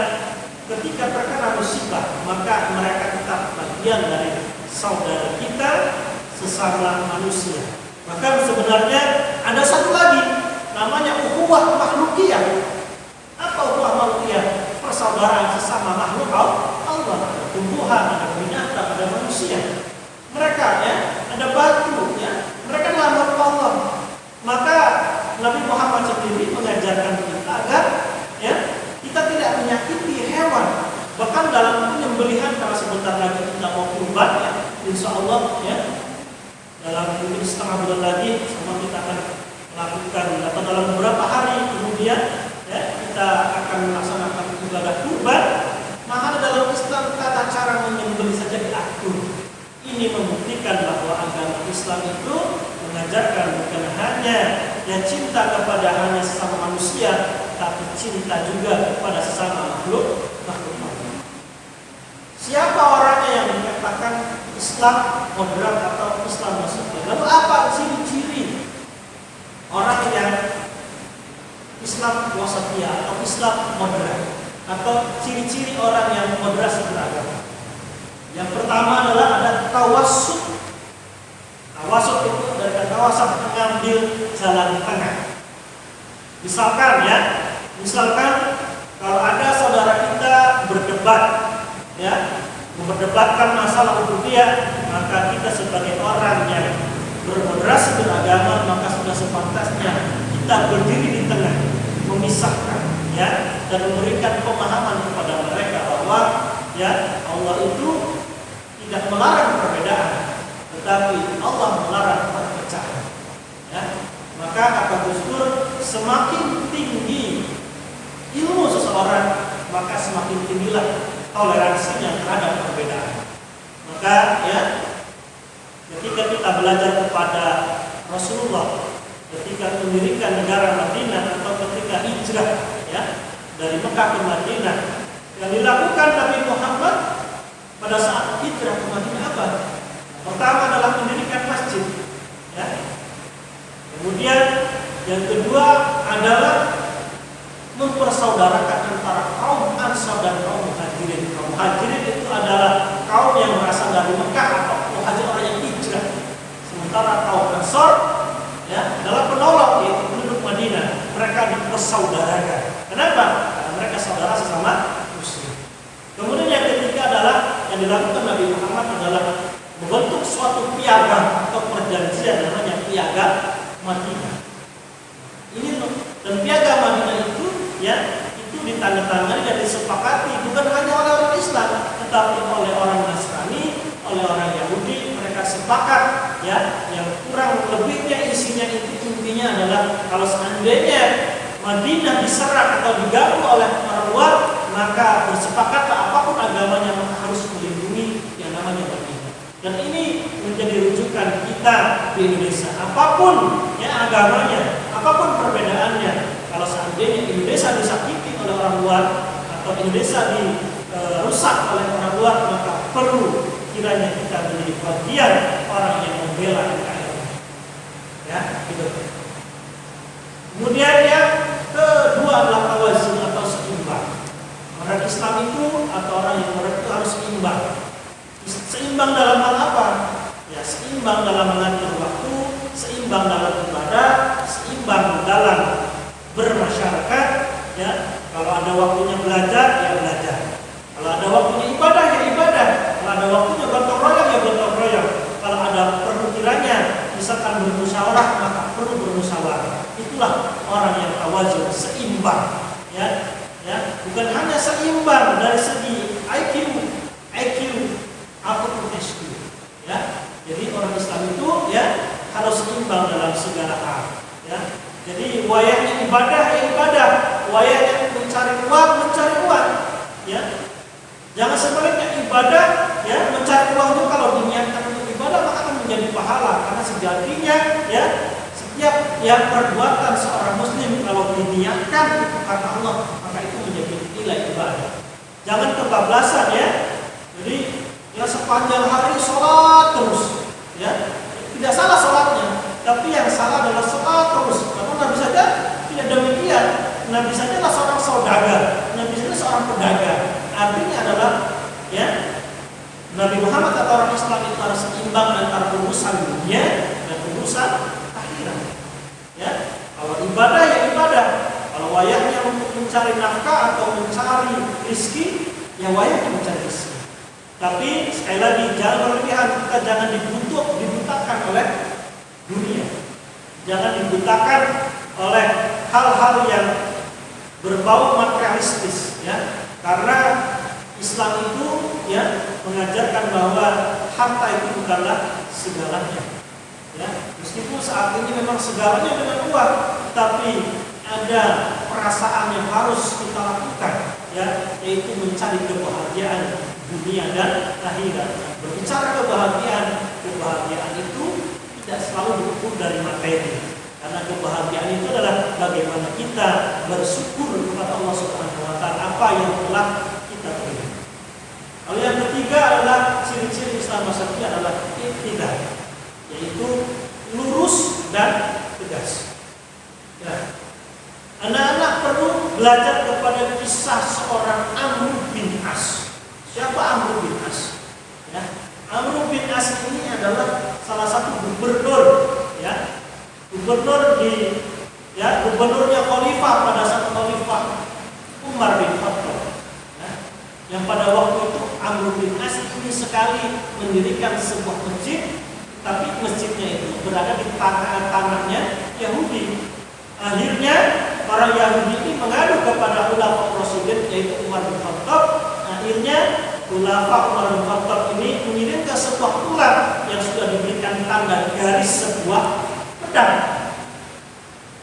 ketika terkena musibah, maka mereka tetap bagian dari saudara kita sesama manusia. Maka sebenarnya ada satu lagi, namanya ukhuwah makhlukiyah. Apa ukhuwah makhlukiyah? Persaudaraan sesama makhluk Allah, ada tumbuhan, ada binatang, ada manusia. Mereka, ya, ada batu, ya, mereka adalah makhluk Allah. Maka Nabi Muhammad sendiri mengajarkan kita agar, ya, kita tidak menyakiti hewan. Bahkan dalam penyembelihan, kalau sebentar lagi kita mau kurban, ya, insya Allah, ya, dalam mungkin setengah bulan lagi, sama kita akan melakukan atau dalam beberapa hari kemudian, ya, kita akan melaksanakan ibadah kurban. Maka dalam Islam tata cara menyembelih saja diatur. Ini membuktikan bahwa agama Islam itu mengajarkan bukan hanya ya cinta kepada hanya sesama manusia, tapi cinta juga kepada sesama makhluk Allah. Siapa orangnya yang dikatakan Islam moderat atau Islam maksudnya? Lalu apa ciri-ciri orang yang Islam wasatiyah atau Islam moderat, atau ciri-ciri orang yang moderasi beragama? Yang pertama adalah ada tawassut. Tawassut itu dari kata tawasat, mengambil jalan tengah. Misalkan kalau ada saudara kita berdebat, ya, memperdebatkan masalah rububiyah, maka kita sebagai orang yang bermoderasi beragama, maka sudah sepantasnya kita berdiri di tengah, memisahkan, ya, dan memberikan pemahaman kepada mereka bahwa, ya, Allah itu tidak melarang perbedaan, tetapi Allah melarang perpecahan. Ya. Maka kata Gus Dur, semakin tinggi ilmu seseorang, maka semakin tinggilah toleransinya terhadap perbedaan. Maka, ya, ketika kita belajar kepada Rasulullah, ketika mendirikan negara Madinah atau ketika hijrah, ya, dari Mekah ke Madinah, yang dilakukan Nabi Muhammad pada saat hijrah ke Madinah apa? Pertama adalah mendirikan masjid, ya. Kemudian yang kedua adalah mempersaudarakan antara kaum Ansar dan kaum Muhajirin. Kaum Muhajirin itu adalah kaum yang berasal dari Mekah atau muhajir orang yang hijrah. Sementara kaum Ansar, ya, adalah penolong, yaitu penduduk Madinah. Mereka dipersaudarakan. Kenapa? Karena mereka saudara sesama muslim. Kemudian yang ketiga adalah yang dilakukan Nabi Muhammad adalah membentuk suatu piagam atau perjanjian namanya piagam Madinah. Ini dan piagam Madinah itu, ya, itu ditandatangani dan disepakati bukan hanya oleh orang Islam, tetapi oleh orang Nasrani, oleh orang Yahudi. Mereka sepakat, ya, yang kurang lebihnya isinya intinya adalah kalau seandainya Madinah diserang atau diganggu oleh orang luar, maka bersepakatlah apapun agamanya maka harus melindungi yang namanya Madinah. Dan ini menjadi rujukan kita di Indonesia. Apapun, ya, agamanya, apapun perbedaannya, kalau seandainya Indonesia disakiti oleh orang luar atau Indonesia dirusak oleh orang luar, maka perlu kiranya kita menjadi bagian orang yang membela NKRI. Ya, gitu. Kemudian yang kedua adalah tawazun atau seimbang. Orang Islam itu atau orang yang itu harus seimbang. Seimbang dalam hal apa? Ya, seimbang dalam mengatur waktu, seimbang dalam ibadah, seimbang dalam bermasyarakat. Ya, kalau ada waktunya belajar, ya belajar. Kalau ada waktunya ibadah, ya ibadah. Kalau ada waktunya gotong royong, ya gotong royong. Kalau ada perlu kiranya, misalkan bermusyawarah, maka perlu bermusyawarah. Itulah orang yang tawazun, seimbang. Ya, bukan hanya seimbang dari segi IQ ataupun SQ. Ya, jadi orang Islam itu ya harus seimbang dalam segala hal. Ya, jadi wayahnya ibadah, ya ibadah. Wayahnya mencari uang. Ya, jangan sebaliknya ibadah, ya mencari uang itu kalau diniatkan untuk ibadah maka akan menjadi pahala karena sejatinya ya setiap yang perbuatan seorang muslim kalau diniatkan itu karena Allah maka itu menjadi nilai ibadah. Jangan kebablasan ya. Jadi ya sepanjang hari sholat terus, ya tidak salah sholatnya, tapi yang salah adalah sholat terus. Karena Nabi saja tidak demikian. Nabi saja adalah seorang saudagar, Nabi saja seorang pedagang. Artinya adalah ya Nabi Muhammad atau orang Islam itu harus seimbang antara urusan dunia dan urusan akhirat. Ya, kalau ibadah ya ibadah. Kalau wayahnya untuk mencari nafkah atau mencari rezeki, ya wayahnya mencari rezeki. Tapi sekali lagi jangan berlebihan, kita jangan dibutakan oleh dunia. Jangan dibutakan oleh hal-hal yang berbau materialistis ya. Karena Islam itu ya mengajarkan bahwa harta itu bukanlah segalanya. Ya, meskipun saat ini memang segalanya dengan uang, tapi ada perasaan yang harus kita lakukan ya, yaitu mencari kebahagiaan dunia dan akhirat. Berbicara kebahagiaan itu tidak selalu diukur dari materi. Karena kebahagiaan itu adalah bagaimana kita bersyukur kepada Allah Subhanahu wa taala apa yang telah kita terima. Lalu yang ketiga adalah ciri-ciri Islam Wasatiyah adalah iktidal, yaitu lurus dan tegas. Ya. Anak-anak perlu belajar kepada kisah seorang Amr bin As. Siapa Amr bin As? Ya. Amr bin As ini adalah salah satu gubernur, ya. Gubernurnya khalifah pada saat khalifah Umar bin Khattab. Ya. Yang pada waktu itu Amr bin As ini sekali mendirikan sebuah masjid, tapi masjidnya itu berada di tanahnya Yahudi. Akhirnya para Yahudi ini mengadu kepada Khulafaur Rasyidin yaitu Umar bin Khattab. Akhirnya Khulafaur Umar bin Khattab ini mengirimkan sebuah ular yang sudah diberikan tanda garis sebuah pedang.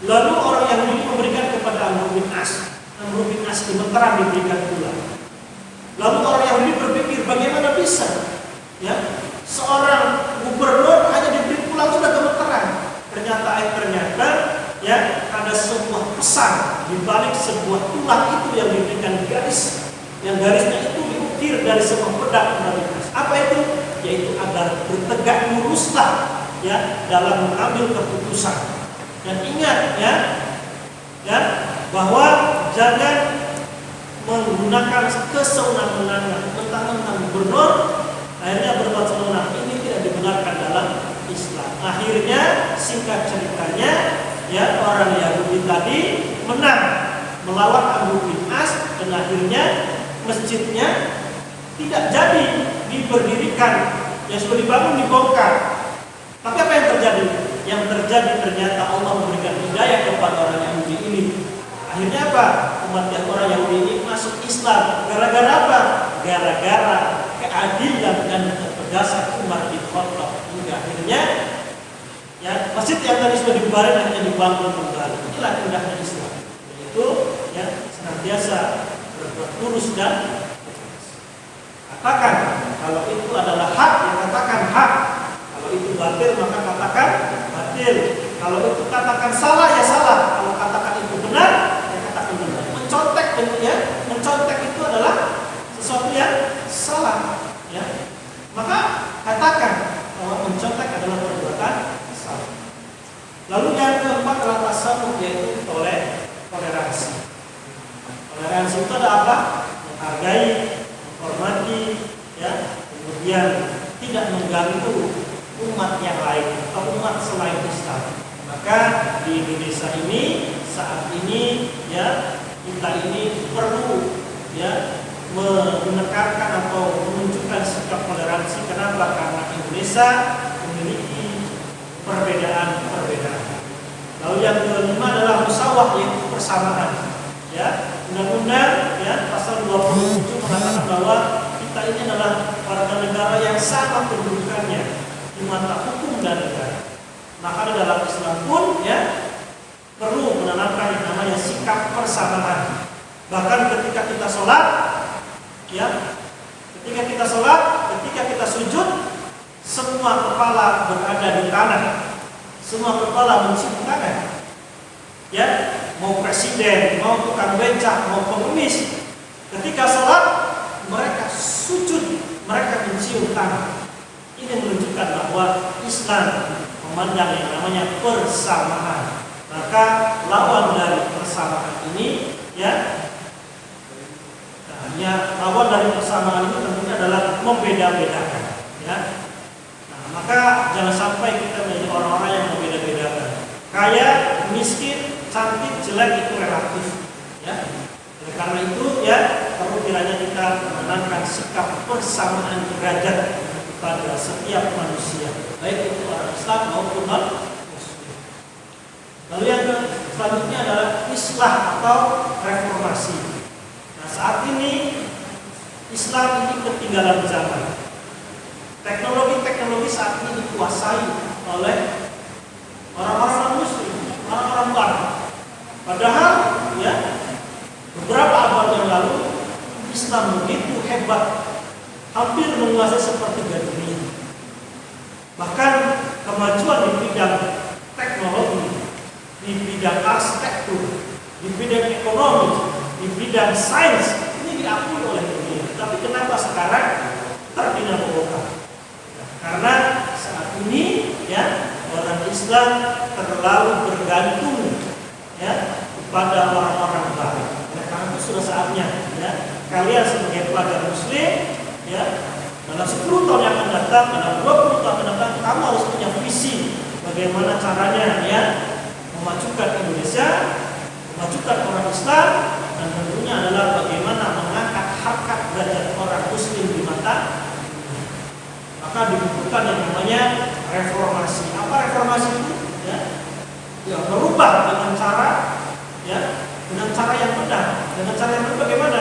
Lalu orang Yahudi memberikan kepada Amr bin As. Amr bin As gemeteran diberikan ular. Lalu orang Yahudi berpikir bagaimana bisa ya seorang gubernur hanya diberi pulang sudah gemeteran. Ternyata ya ada sebuah pesan di balik sebuah tulang itu yang diberikan garis, yang garisnya itu diukir dari sebuah pedang Nabi Muhammad. Apa itu? Yaitu agar bertegak luruslah ya dalam mengambil keputusan. Dan ingat ya bahwa jangan menggunakan kesewenang-wenangan, mentang-mentang gubernur akhirnya berbuat sewenang. Ini tidak dibenarkan dalam Islam. Akhirnya singkat ceritanya ya orang Yahudi tadi menang melawan Amr bin As dan akhirnya masjidnya tidak jadi diberdirikan, yang sudah dibangun dibongkar. Tapi apa yang terjadi? Yang terjadi ternyata Allah memberikan hidayah kepada orang Yahudi ini. Akhirnya apa? Umat orang Yahudi ini masuk Islam. Gara-gara apa? Gara-gara keadilan dan ketegasan Umar bin Khattab. Hingga akhirnya ya masjid yang tadi sudah dibubarin akhirnya dibangun kembali. Inilah indahnya Islam. Yaitu ya senantiasa berbuat lurus dan tegas. Katakan kalau itu adalah hak, ya katakan hak. Kalau itu batil maka katakan batil. Kalau itu katakan salah ya salah. Kalau katakan itu benar ya katakan benar. Mencontek itu adalah sesuatu yang salah. Ya. Maka katakan bahwa mencontek adalah perbuatan salah. Lalu yang keempat adalah tasamuh, yaitu toleransi. Toleransi itu ada apa? Menghargai, menghormati, ya, kemudian tidak mengganggu umat yang lain atau umat selain Islam. Maka di Indonesia ini saat ini, ya, kita ini perlu, ya, menekankan atau menunjukkan sikap toleransi. Kenapa? Karena Indonesia memiliki perbedaan-perbedaan. Lalu yang kelima adalah musawah, yaitu persamaan. Ya, undang-undang, ya, pasal 27 mengatakan bahwa kita ini adalah warga negara yang sama kedudukannya di mata hukum dan negara. Maka dalam Islam pun, ya, perlu menanamkan yang namanya sikap persamaan. Bahkan ketika kita sholat, ya, ketika kita sujud, semua kepala berada di tanah, semua kepala mencium tanah. Ya, mau presiden, mau tukang becak, mau pengemis, ketika sholat mereka sujud, mereka mencium tanah. Ini menunjukkan bahwa Islam memandang yang namanya persamaan. Maka lawan dari persamaan ini, ya, lawan dari persamaan ini tentunya adalah membeda-bedakan. Ya. Nah, maka jangan sampai kita menjadi orang-orang yang membeda-bedakan. Kaya, miskin, cantik, jelek itu relatif. Ya. Oleh karena itu, ya, perlu kiranya kita menanamkan sikap persamaan derajat pada setiap manusia, baik itu orang Islam maupun non-Muslim. Lalu yang selanjutnya adalah islah atau reformasi. Nah, saat ini Islam ini ketinggalan zaman. Teknologi saat ini dikuasai oleh orang-orang non-Muslim, orang-orang Barat. Padahal, ya, beberapa abad yang lalu Islam begitu hebat, hampir menguasai sepertiga dunia. Bahkan kemajuan di bidang teknologi, di bidang arsitektur, di bidang ekonomi, di bidang sains ini diakui oleh dunia. Tapi kenapa sekarang terkena bongkar? Karena saat ini, ya, orang Islam terlalu bergantung, ya, kepada orang-orang Barat. Oleh karena itu sudah saatnya, ya, kalian sebagai pelajar Muslim, ya, dalam 10 tahun yang akan datang, dalam 20 tahun yang akan datang, kamu harus punya visi bagaimana caranya, ya, memajukan Indonesia, memajukan orang Islam, dan tentunya adalah bagaimana mengangkat harkat derajat orang Muslim di mata. Maka dibutuhkan yang namanya reformasi. Apa reformasi itu? Ya, ya, merubah dengan cara, ya, dengan cara yang benar. Dengan cara yang benar bagaimana?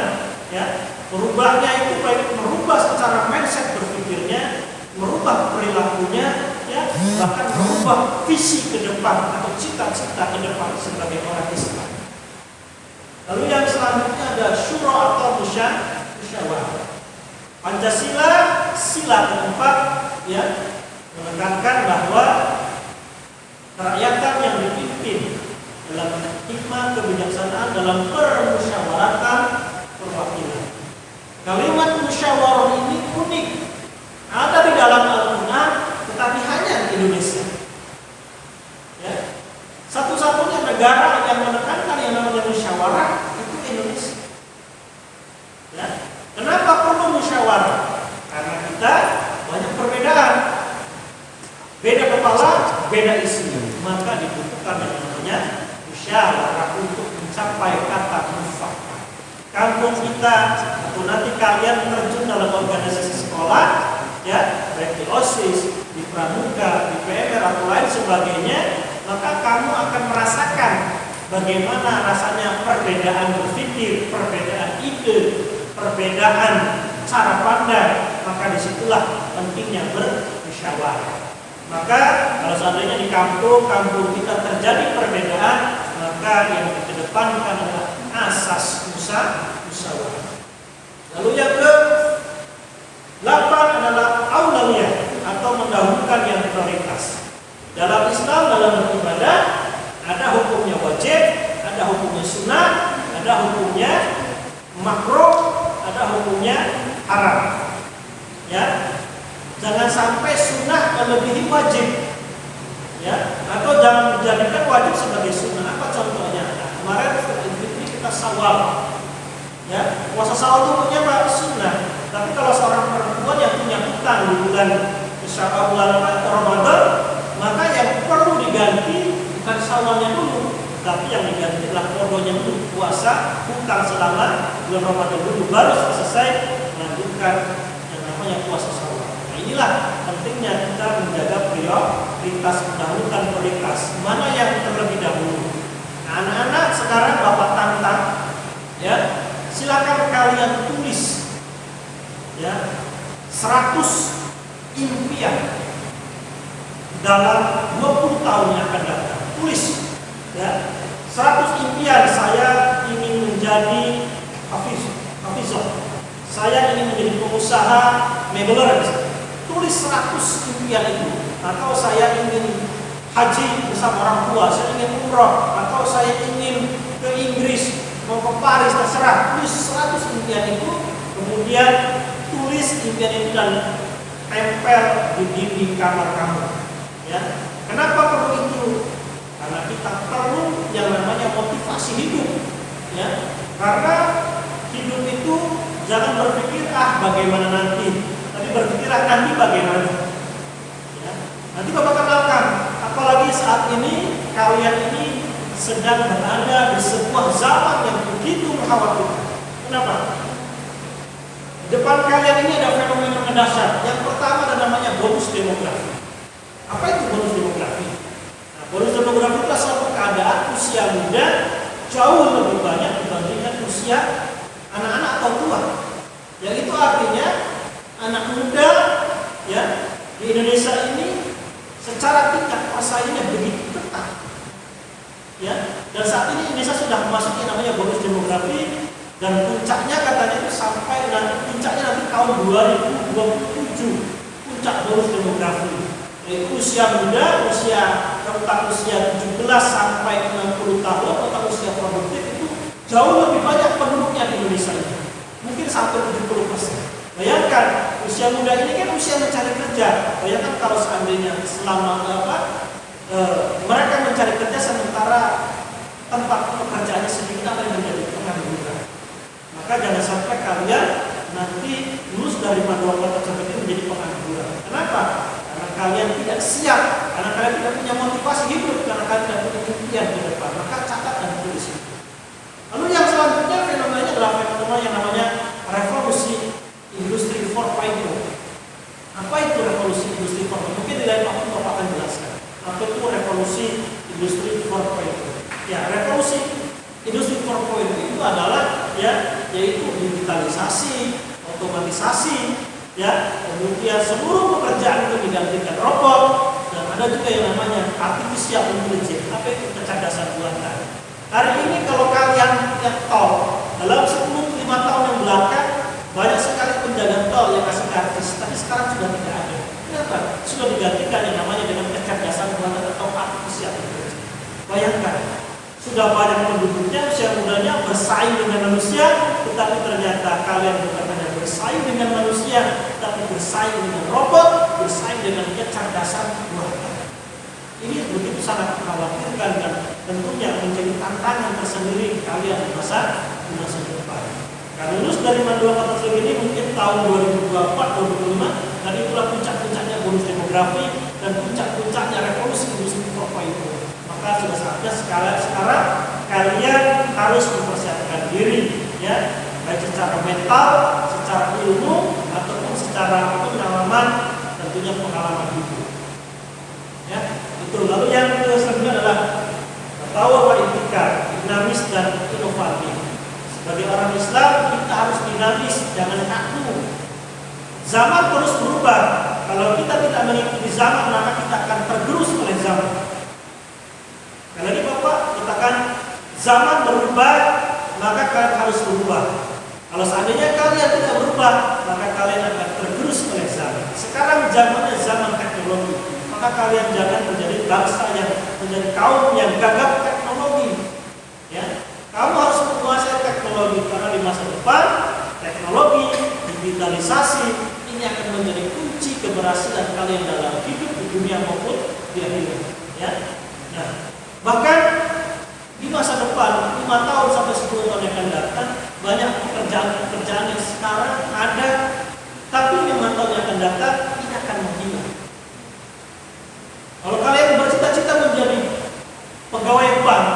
Ya, merubahnya itu baik merubah secara mindset berpikirnya, merubah perilakunya, ya, bahkan merubah visi ke depan atau cita-cita ke depan sebagai orang Islam. Lalu yang selanjutnya ada syura atau musyawarah. Pancasila sila keempat, ya, menekankan bahwa kerakyatan yang dipimpin dalam hikmah kebijaksanaan dalam permusyawaratan perwakilan. Kalimat musyawarah ini unik, ada di dalam Al-Quran, tetapi hanya di Indonesia. Ya. Satu-satunya negara yang menekankan yang namanya musyawarah itu Indonesia. Ya. Kenapa perlu musyawarah? Karena kita banyak perbedaan, beda kepala, beda isi, maka dibutuhkan yang namanya musyawarah untuk mencapai kata mufakat. Kampung kita atau nanti kalian terjun dalam organisasi sekolah, ya, baik di OSIS, di Pramuka, di PMR atau lain sebagainya, maka kamu akan merasakan bagaimana rasanya perbedaan berpikir, perbedaan ide, perbedaan cara pandang. Maka disitulah pentingnya bermusyawarah. Maka kalau seandainya di kampung kita terjadi perbedaan, maka yang dikedepankan adalah asas musyawarah. Lalu yang ke-8 adalah aulawiyah atau mendahulukan yang prioritas. Dalam Islam, dalam beribadah, ada hukumnya wajib, ada hukumnya sunnah, ada hukumnya makruh, ada hukumnya haram. Ya, Jangan sampai sunnah melebihi wajib, ya, atau jangan menjadikan wajib sebagai sunnah. Apa contohnya? Nah, kemarin setelah Idul Fitri kita Syawal, ya, puasa Syawal itu punya apa? Sunnah. Tapi kalau seorang perempuan yang punya hutang di bulan Ramadan, maka yang perlu diganti bukan Syawalnya dulu, tapi yang diganti adalah kodonya dulu, puasa hutang selama bulan Ramadan dulu, baru selesai melanjutkan yang namanya puasa Syawal. Nah, inilah pentingnya kita menjaga prioritas, mendahulukan prioritas mana yang terlebih dahulu. Nah, anak-anak sekarang Bapak tantang, ya, silakan kalian tulis, ya, 100 impian dalam 20 tahun yang akan datang. Tulis, ya, 100 impian. Saya ingin menjadi hafizah, saya ingin menjadi pengusaha mebeler. Tulis 100 impian itu. Atau saya ingin haji bersama orang tua, saya ingin umroh, atau saya ingin ke Inggris, mau ke Paris, terserah. Tulis 100 impian itu, kemudian tulis impian itu dan tempel di dinding kamar kamu, ya. Kenapa perlu itu? Karena kita perlu yang namanya motivasi hidup, ya. Karena hidup itu jangan berpikir bagaimana nanti, tapi berpikirlah nanti bagaimana, ya. Nanti Bapak kenalkan, apalagi saat ini kalian ini sedang berada di sebuah zaman yang begitu mengkhawatirkan. Kenapa? Depan kalian ini ada fenomena mendasar. Yang pertama ada namanya bonus demografi. Apa itu bonus demografi? Nah, bonus demografi adalah suatu keadaan usia muda jauh lebih banyak dibandingkan usia anak-anak atau tua. Yang itu artinya anak muda, ya, di Indonesia ini secara tingkat persaingannya begitu ketat, ya. Dan saat ini Indonesia sudah memasuki yang namanya bonus demografi. Dan puncaknya katanya itu sampai puncaknya nanti tahun 2027, puncak bonus demografi. Yaitu usia muda, rentang usia 17 sampai 60 tahun atau usia produktif itu jauh lebih banyak penduduknya di Indonesia ini. Mungkin sampai 70%. Bayangkan, usia muda ini kan usia mencari kerja. Bayangkan kalau seandainya selama mereka mencari kerja sementara tempat pekerjaannya sedikit, apa yang menjadi pengangguran. Maka jangan sampai kalian nanti lulus dari manual tersebut ini menjadi pengangguran. Kenapa? Karena kalian tidak siap, karena kalian tidak punya motivasi hidup, karena kalian tidak punya impian di depan. Maka catat dan tulis itu. Lalu yang selanjutnya fenomenanya adalah fenomena yang namanya revolusi industri 4.0. Apa itu revolusi industri 4.0? Mungkin di lain waktu Bapak akan jelaskan. Apa itu revolusi industri 4.0? Ya, revolusi industri 4.0 itu adalah, ya, yaitu digitalisasi, otomatisasi, ya, kemudian seluruh pekerjaan itu digantikan robot, dan ada juga yang namanya artificial intelligence. Apa itu kecerdasan buatan? Hari ini kalau kalian lihat tol dalam 10-5 tahun yang belakang banyak sekali penjaga tol yang kasih karcis, tapi sekarang sudah tidak ada. Kenapa? Sudah digantikan yang namanya dengan kecerdasan buatan atau artificial intelligence. Bayangkan, sudah banyak penduduknya, usia mudanya bersaing dengan manusia, tetapi ternyata kalian bukan hanya bersaing dengan manusia, tapi bersaing dengan robot, bersaing dengan kecerdasan buatan. Ini begitu sangat mengkhawatirkan dan tentunya menjadi tantangan tersendiri kalian di masa depan. Karena lulus dari manual tersebut ini mungkin tahun 2024-2025, dan itulah puncak-puncaknya bonus demografi dan puncak-puncaknya revolusi industri 4.0. Maka sudah saatnya sekarang kalian harus mempersiapkan diri, ya, baik secara mental, secara ilmu, ataupun secara pengalaman, tentunya pengalaman hidup, ya. Itu. Lalu yang selanjutnya adalah tawar wa itikar, dinamis dan inovatif. Sebagai orang Islam kita harus dinamis, jangan kaku. Zaman terus berubah. Kalau kita tidak mengikuti zaman, maka kita akan tergerus oleh zaman. Karena ini Bapak katakan zaman berubah, maka kalian harus berubah. Kalau seandainya kalian tidak berubah, maka kalian akan tergerus oleh zaman. Sekarang zamannya zaman teknologi, maka kalian jangan menjadi bangsa yang menjadi kaum yang gagap teknologi. Ya, kamu harus menguasai teknologi karena di masa depan teknologi, digitalisasi ini ini akan menjadi kunci keberhasilan kalian dalam hidup di dunia maupun di akhirat. Ya. Nah, bahkan di masa depan 5 tahun sampai 10 tahun yang akan datang banyak pekerjaan yang sekarang ada, tapi 5 tahun yang akan datang ini akan menghilang. Kalau kalian bercita-cita menjadi pegawai bank,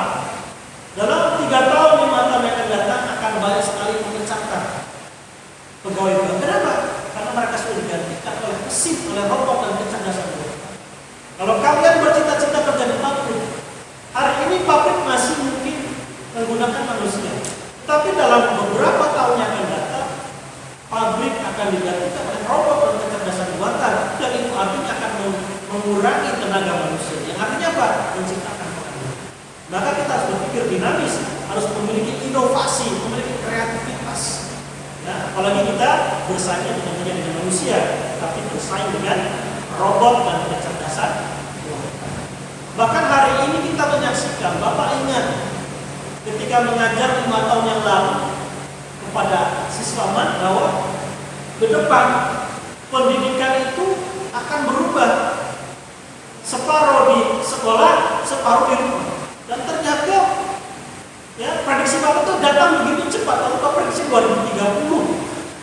dalam 3 tahun 5 tahun yang akan datang akan banyak sekali pemecatan pegawai bank. Kenapa? Karena mereka sudah digantikan oleh mesin, oleh robot dan kecerdasan buatan. Kalau kalian bercita-cita kerja di pabrik, hari ini pabrik masih mungkin menggunakan manusia, tapi dalam beberapa tahun yang akan datang, pabrik akan digantikan oleh robot dan kecerdasan buatan, dan itu artinya akan mengurangi tenaga manusia. Yang artinya apa? Menciptakan pekerjaan. Maka kita harus berpikir dinamis, harus memiliki inovasi, memiliki kreativitas. Ya, apalagi kita bersaing dengan manusia, tapi bersaing dengan robot dan kecerdasan buatan. Bahkan hari ini kita menyaksikan, Bapak ingat ketika mengajar 5 tahun yang lalu kepada siswaman bahwa ke depan pendidikan itu akan berubah, separuh di sekolah, separuh di rumah. Dan ternyata ya prediksi Bapak itu datang begitu cepat. Lalu Bapak prediksi 2030,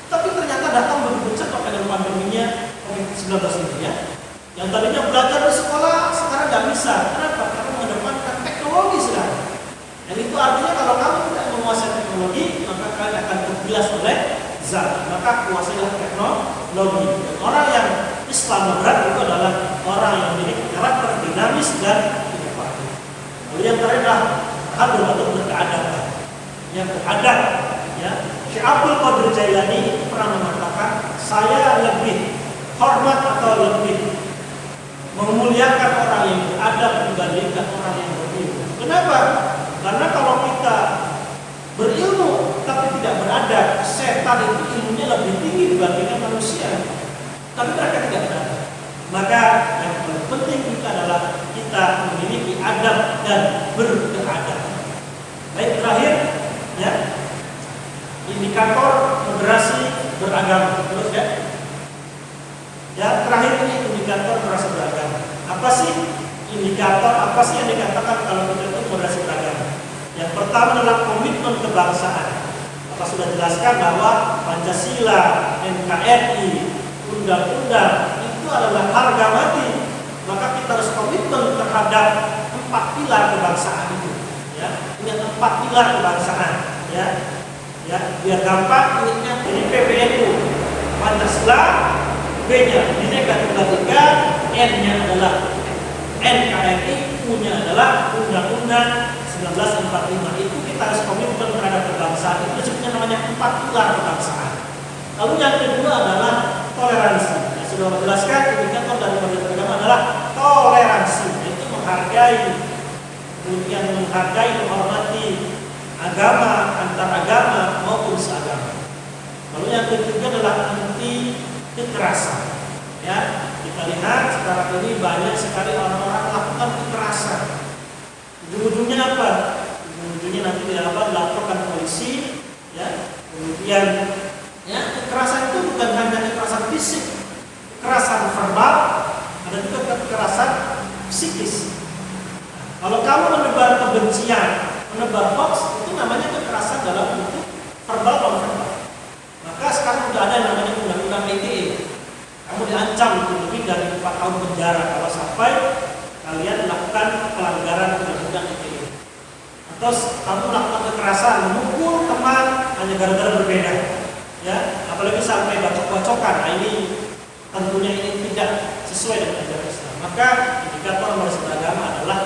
tapi ternyata datang begitu cepat dengan pandeminya COVID-19 ini ya. Yang tadinya belajar di sekolah sekarang nggak bisa. Kenapa? Karena mengedepankan teknologi sekarang. Dan itu artinya kalau kamu tidak menguasai teknologi, maka kalian akan tergilas oleh zaman. Maka kuasailah teknologi. Dan orang yang Islam berat itu adalah orang yang memiliki karakter dinamis dan inovatif. Lalu yang terakhir adalah hadir atau berkeadaban. Yang beradab, ya. Syekh Abdul Qadir Jailani pernah mengatakan, saya lebih hormat atau lebih memuliakan orang yang beradab dibandingkan orang yang berilmu. Kenapa? Karena kalau kita berilmu tapi tidak beradab, setan itu ilmunya lebih tinggi dibandingkan manusia. Tapi mereka tidak beradab. Maka yang paling penting kita adalah kita memiliki adab dan beradab. Baik, terakhir ya, indikator moderasi beragama. Terus ya. Ya, terakhir ini indikator moderasi beragama. Apa sih indikator? Apa sih yang dikatakan kalau kita itu moderasi beragama? Yang pertama adalah komitmen kebangsaan. Bapak sudah jelaskan bahwa Pancasila, NKRI, undang-undang itu adalah harga mati. Maka kita harus komitmen terhadap 4 pilar kebangsaan itu. Ya, ingat 4 pilar kebangsaan. Ya, ya, biar gampang ingatnya. Jadi PBNU, Pancasila, B-nya Bhinneka Tunggal Ika, N-nya adalah NKRI, U-nya adalah Undang-Undang 1945. Itu kita harus komitmen terhadap kebangsaan. Itu disebutnya namanya 4 pilar kebangsaan. Lalu yang kedua adalah toleransi. Yang sudah menjelaskan indikator dari moderasi beragama adalah toleransi, yaitu menghargai, kemudian menghargai, menghormati agama, antar agama maupun seagama. Lalu yang ketiga adalah anti kekerasan. Ya, kita lihat sekarang ini banyak sekali orang-orang melakukan kekerasan. Ujung-ujungnya apa? Ujung-ujungnya nanti dilaporkan polisi. Ya, kemudian ya, kekerasan itu bukan hanya kekerasan fisik, kekerasan verbal, ada juga kekerasan psikis. Kalau kamu menebar kebencian, menebar hoax, itu namanya kekerasan dalam bentuk verbal atau verbal. Maka sekarang sudah ada yang namanya undang-undang ITE. Kamu diancam lebih dari 4 tahun penjara kalau sampai kalian melakukan pelanggaran undang-undang ITE. Atau kamu melakukan kekerasan, memukul teman hanya gara-gara berbeda. Ya, apalagi sampai bacok-bacokan. Nah, ini tentunya ini tidak sesuai dengan ajaran Islam. Maka indikator moderasi beragama adalah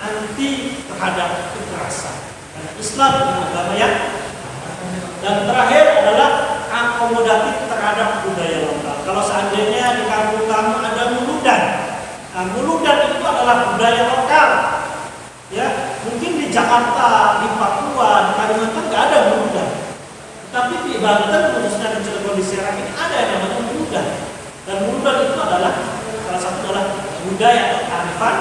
anti terhadap kekerasan. Karena Islam adalah agama yang. Dan terakhir adalah akomodatif terhadap budaya lokal. Kalau seandainya di kampung kamu ada muludan, nah, muludan itu adalah budaya lokal. Ya, mungkin di Jakarta, di Papua, di Kalimantan nggak ada muludan. Tapi di Banten, khususnya di Cilegon, di Serang ini ada yang namanya muludan. Dan muludan itu adalah salah satu adalah budaya atau kearifan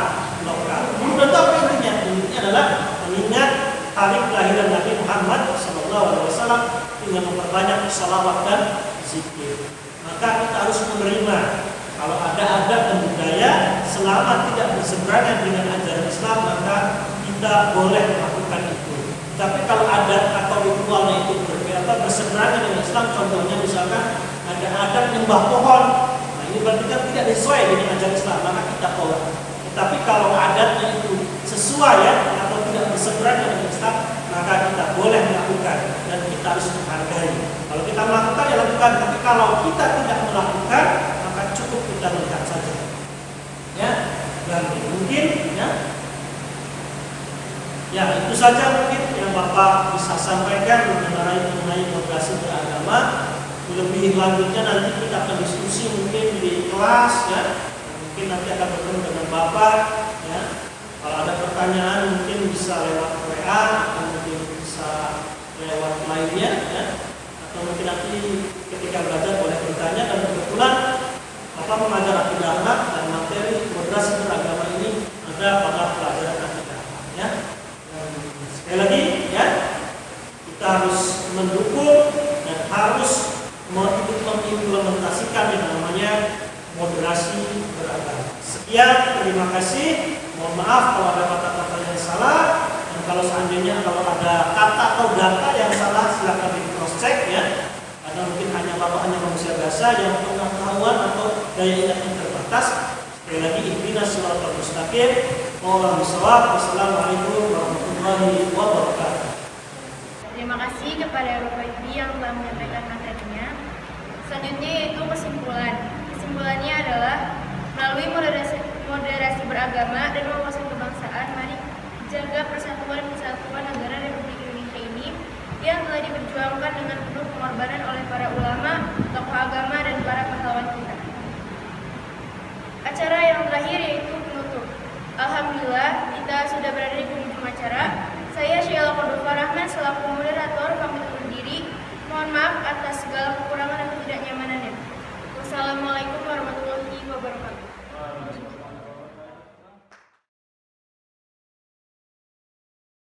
lokal. Muludan itu apa intinya? Intinya adalah mengingat hari kelahiran Nabi Muhammad SAW dengan memperbanyak salawat dan zikir. maka kita harus menerima. Kalau ada adat dan budaya selama tidak berseberangan dengan ajaran Islam, maka kita boleh melakukan itu. Tapi kalau adat atau ritualnya itu berseberangan dengan Islam, contohnya misalkan ada adat nyembah pohon, nah ini berarti kan tidak sesuai dengan ajaran Islam, maka kita tolak. Tapi kalau adatnya itu sesuai ya, atau tidak berseberangan dengan Islam, maka kita boleh melakukan dan kita harus menghargai. Kalau kita melakukan ya lakukan, tapi kalau kita tidak melakukan, maka cukup kita melihat saja. Ya, dan mungkin ya. Ya, itu saja mungkin yang Bapak bisa sampaikan mengenai moderasi beragama. Lebih lanjutnya nanti kita akan diskusi mungkin di kelas ya. Mungkin nanti akan bertemu dengan Bapak ya. Kalau ada pertanyaan mungkin bisa lewat WA atau mungkin bisa lewat lainnya ya. Atau mungkin nanti ketika belajar boleh bertanya, dan kebetulan Bapak mengajar akidah akhlak dan materi moderasi beragama ini ada pada pelajaran akidah akhlak ya. Sekali lagi ya, kita harus mendukung dan harus mengimplementasikan yang namanya moderasi beragama. Sekian, terima kasih. Mohon maaf kalau ada kata-kata yang salah, dan kalau seandainya ada kata atau data yang salah silakan di cross check ya. Karena mungkin Bapak hanya manusia biasa yang pengetahuan atau daya ingatnya terbatas. Sekali lagi, ihdinas shiratal mustaqim. Wallahu a'lam. Wassalamualaikum warahmatullahi wabarakatuh. Terima kasih kepada Bapak Ibu yang telah menyampaikan materinya. Selanjutnya yaitu kesimpulan. Kesimpulannya adalah melalui moderasi beragama dan wawasan kebangsaan, mari jaga persatuan kesatuan negara Republik Indonesia ini yang telah diperjuangkan dengan penuh pengorbanan oleh para ulama, tokoh agama, dan para pahlawan kita. Acara yang terakhir yaitu penutup. Alhamdulillah, kita sudah berada di penghujung acara. Saya Syaila Qodova Rahman selaku moderator pamit undur diri. Mohon maaf atas segala kekurangan dan ketidaknyamanannya. Wassalamualaikum warahmatullahi wabarakatuh.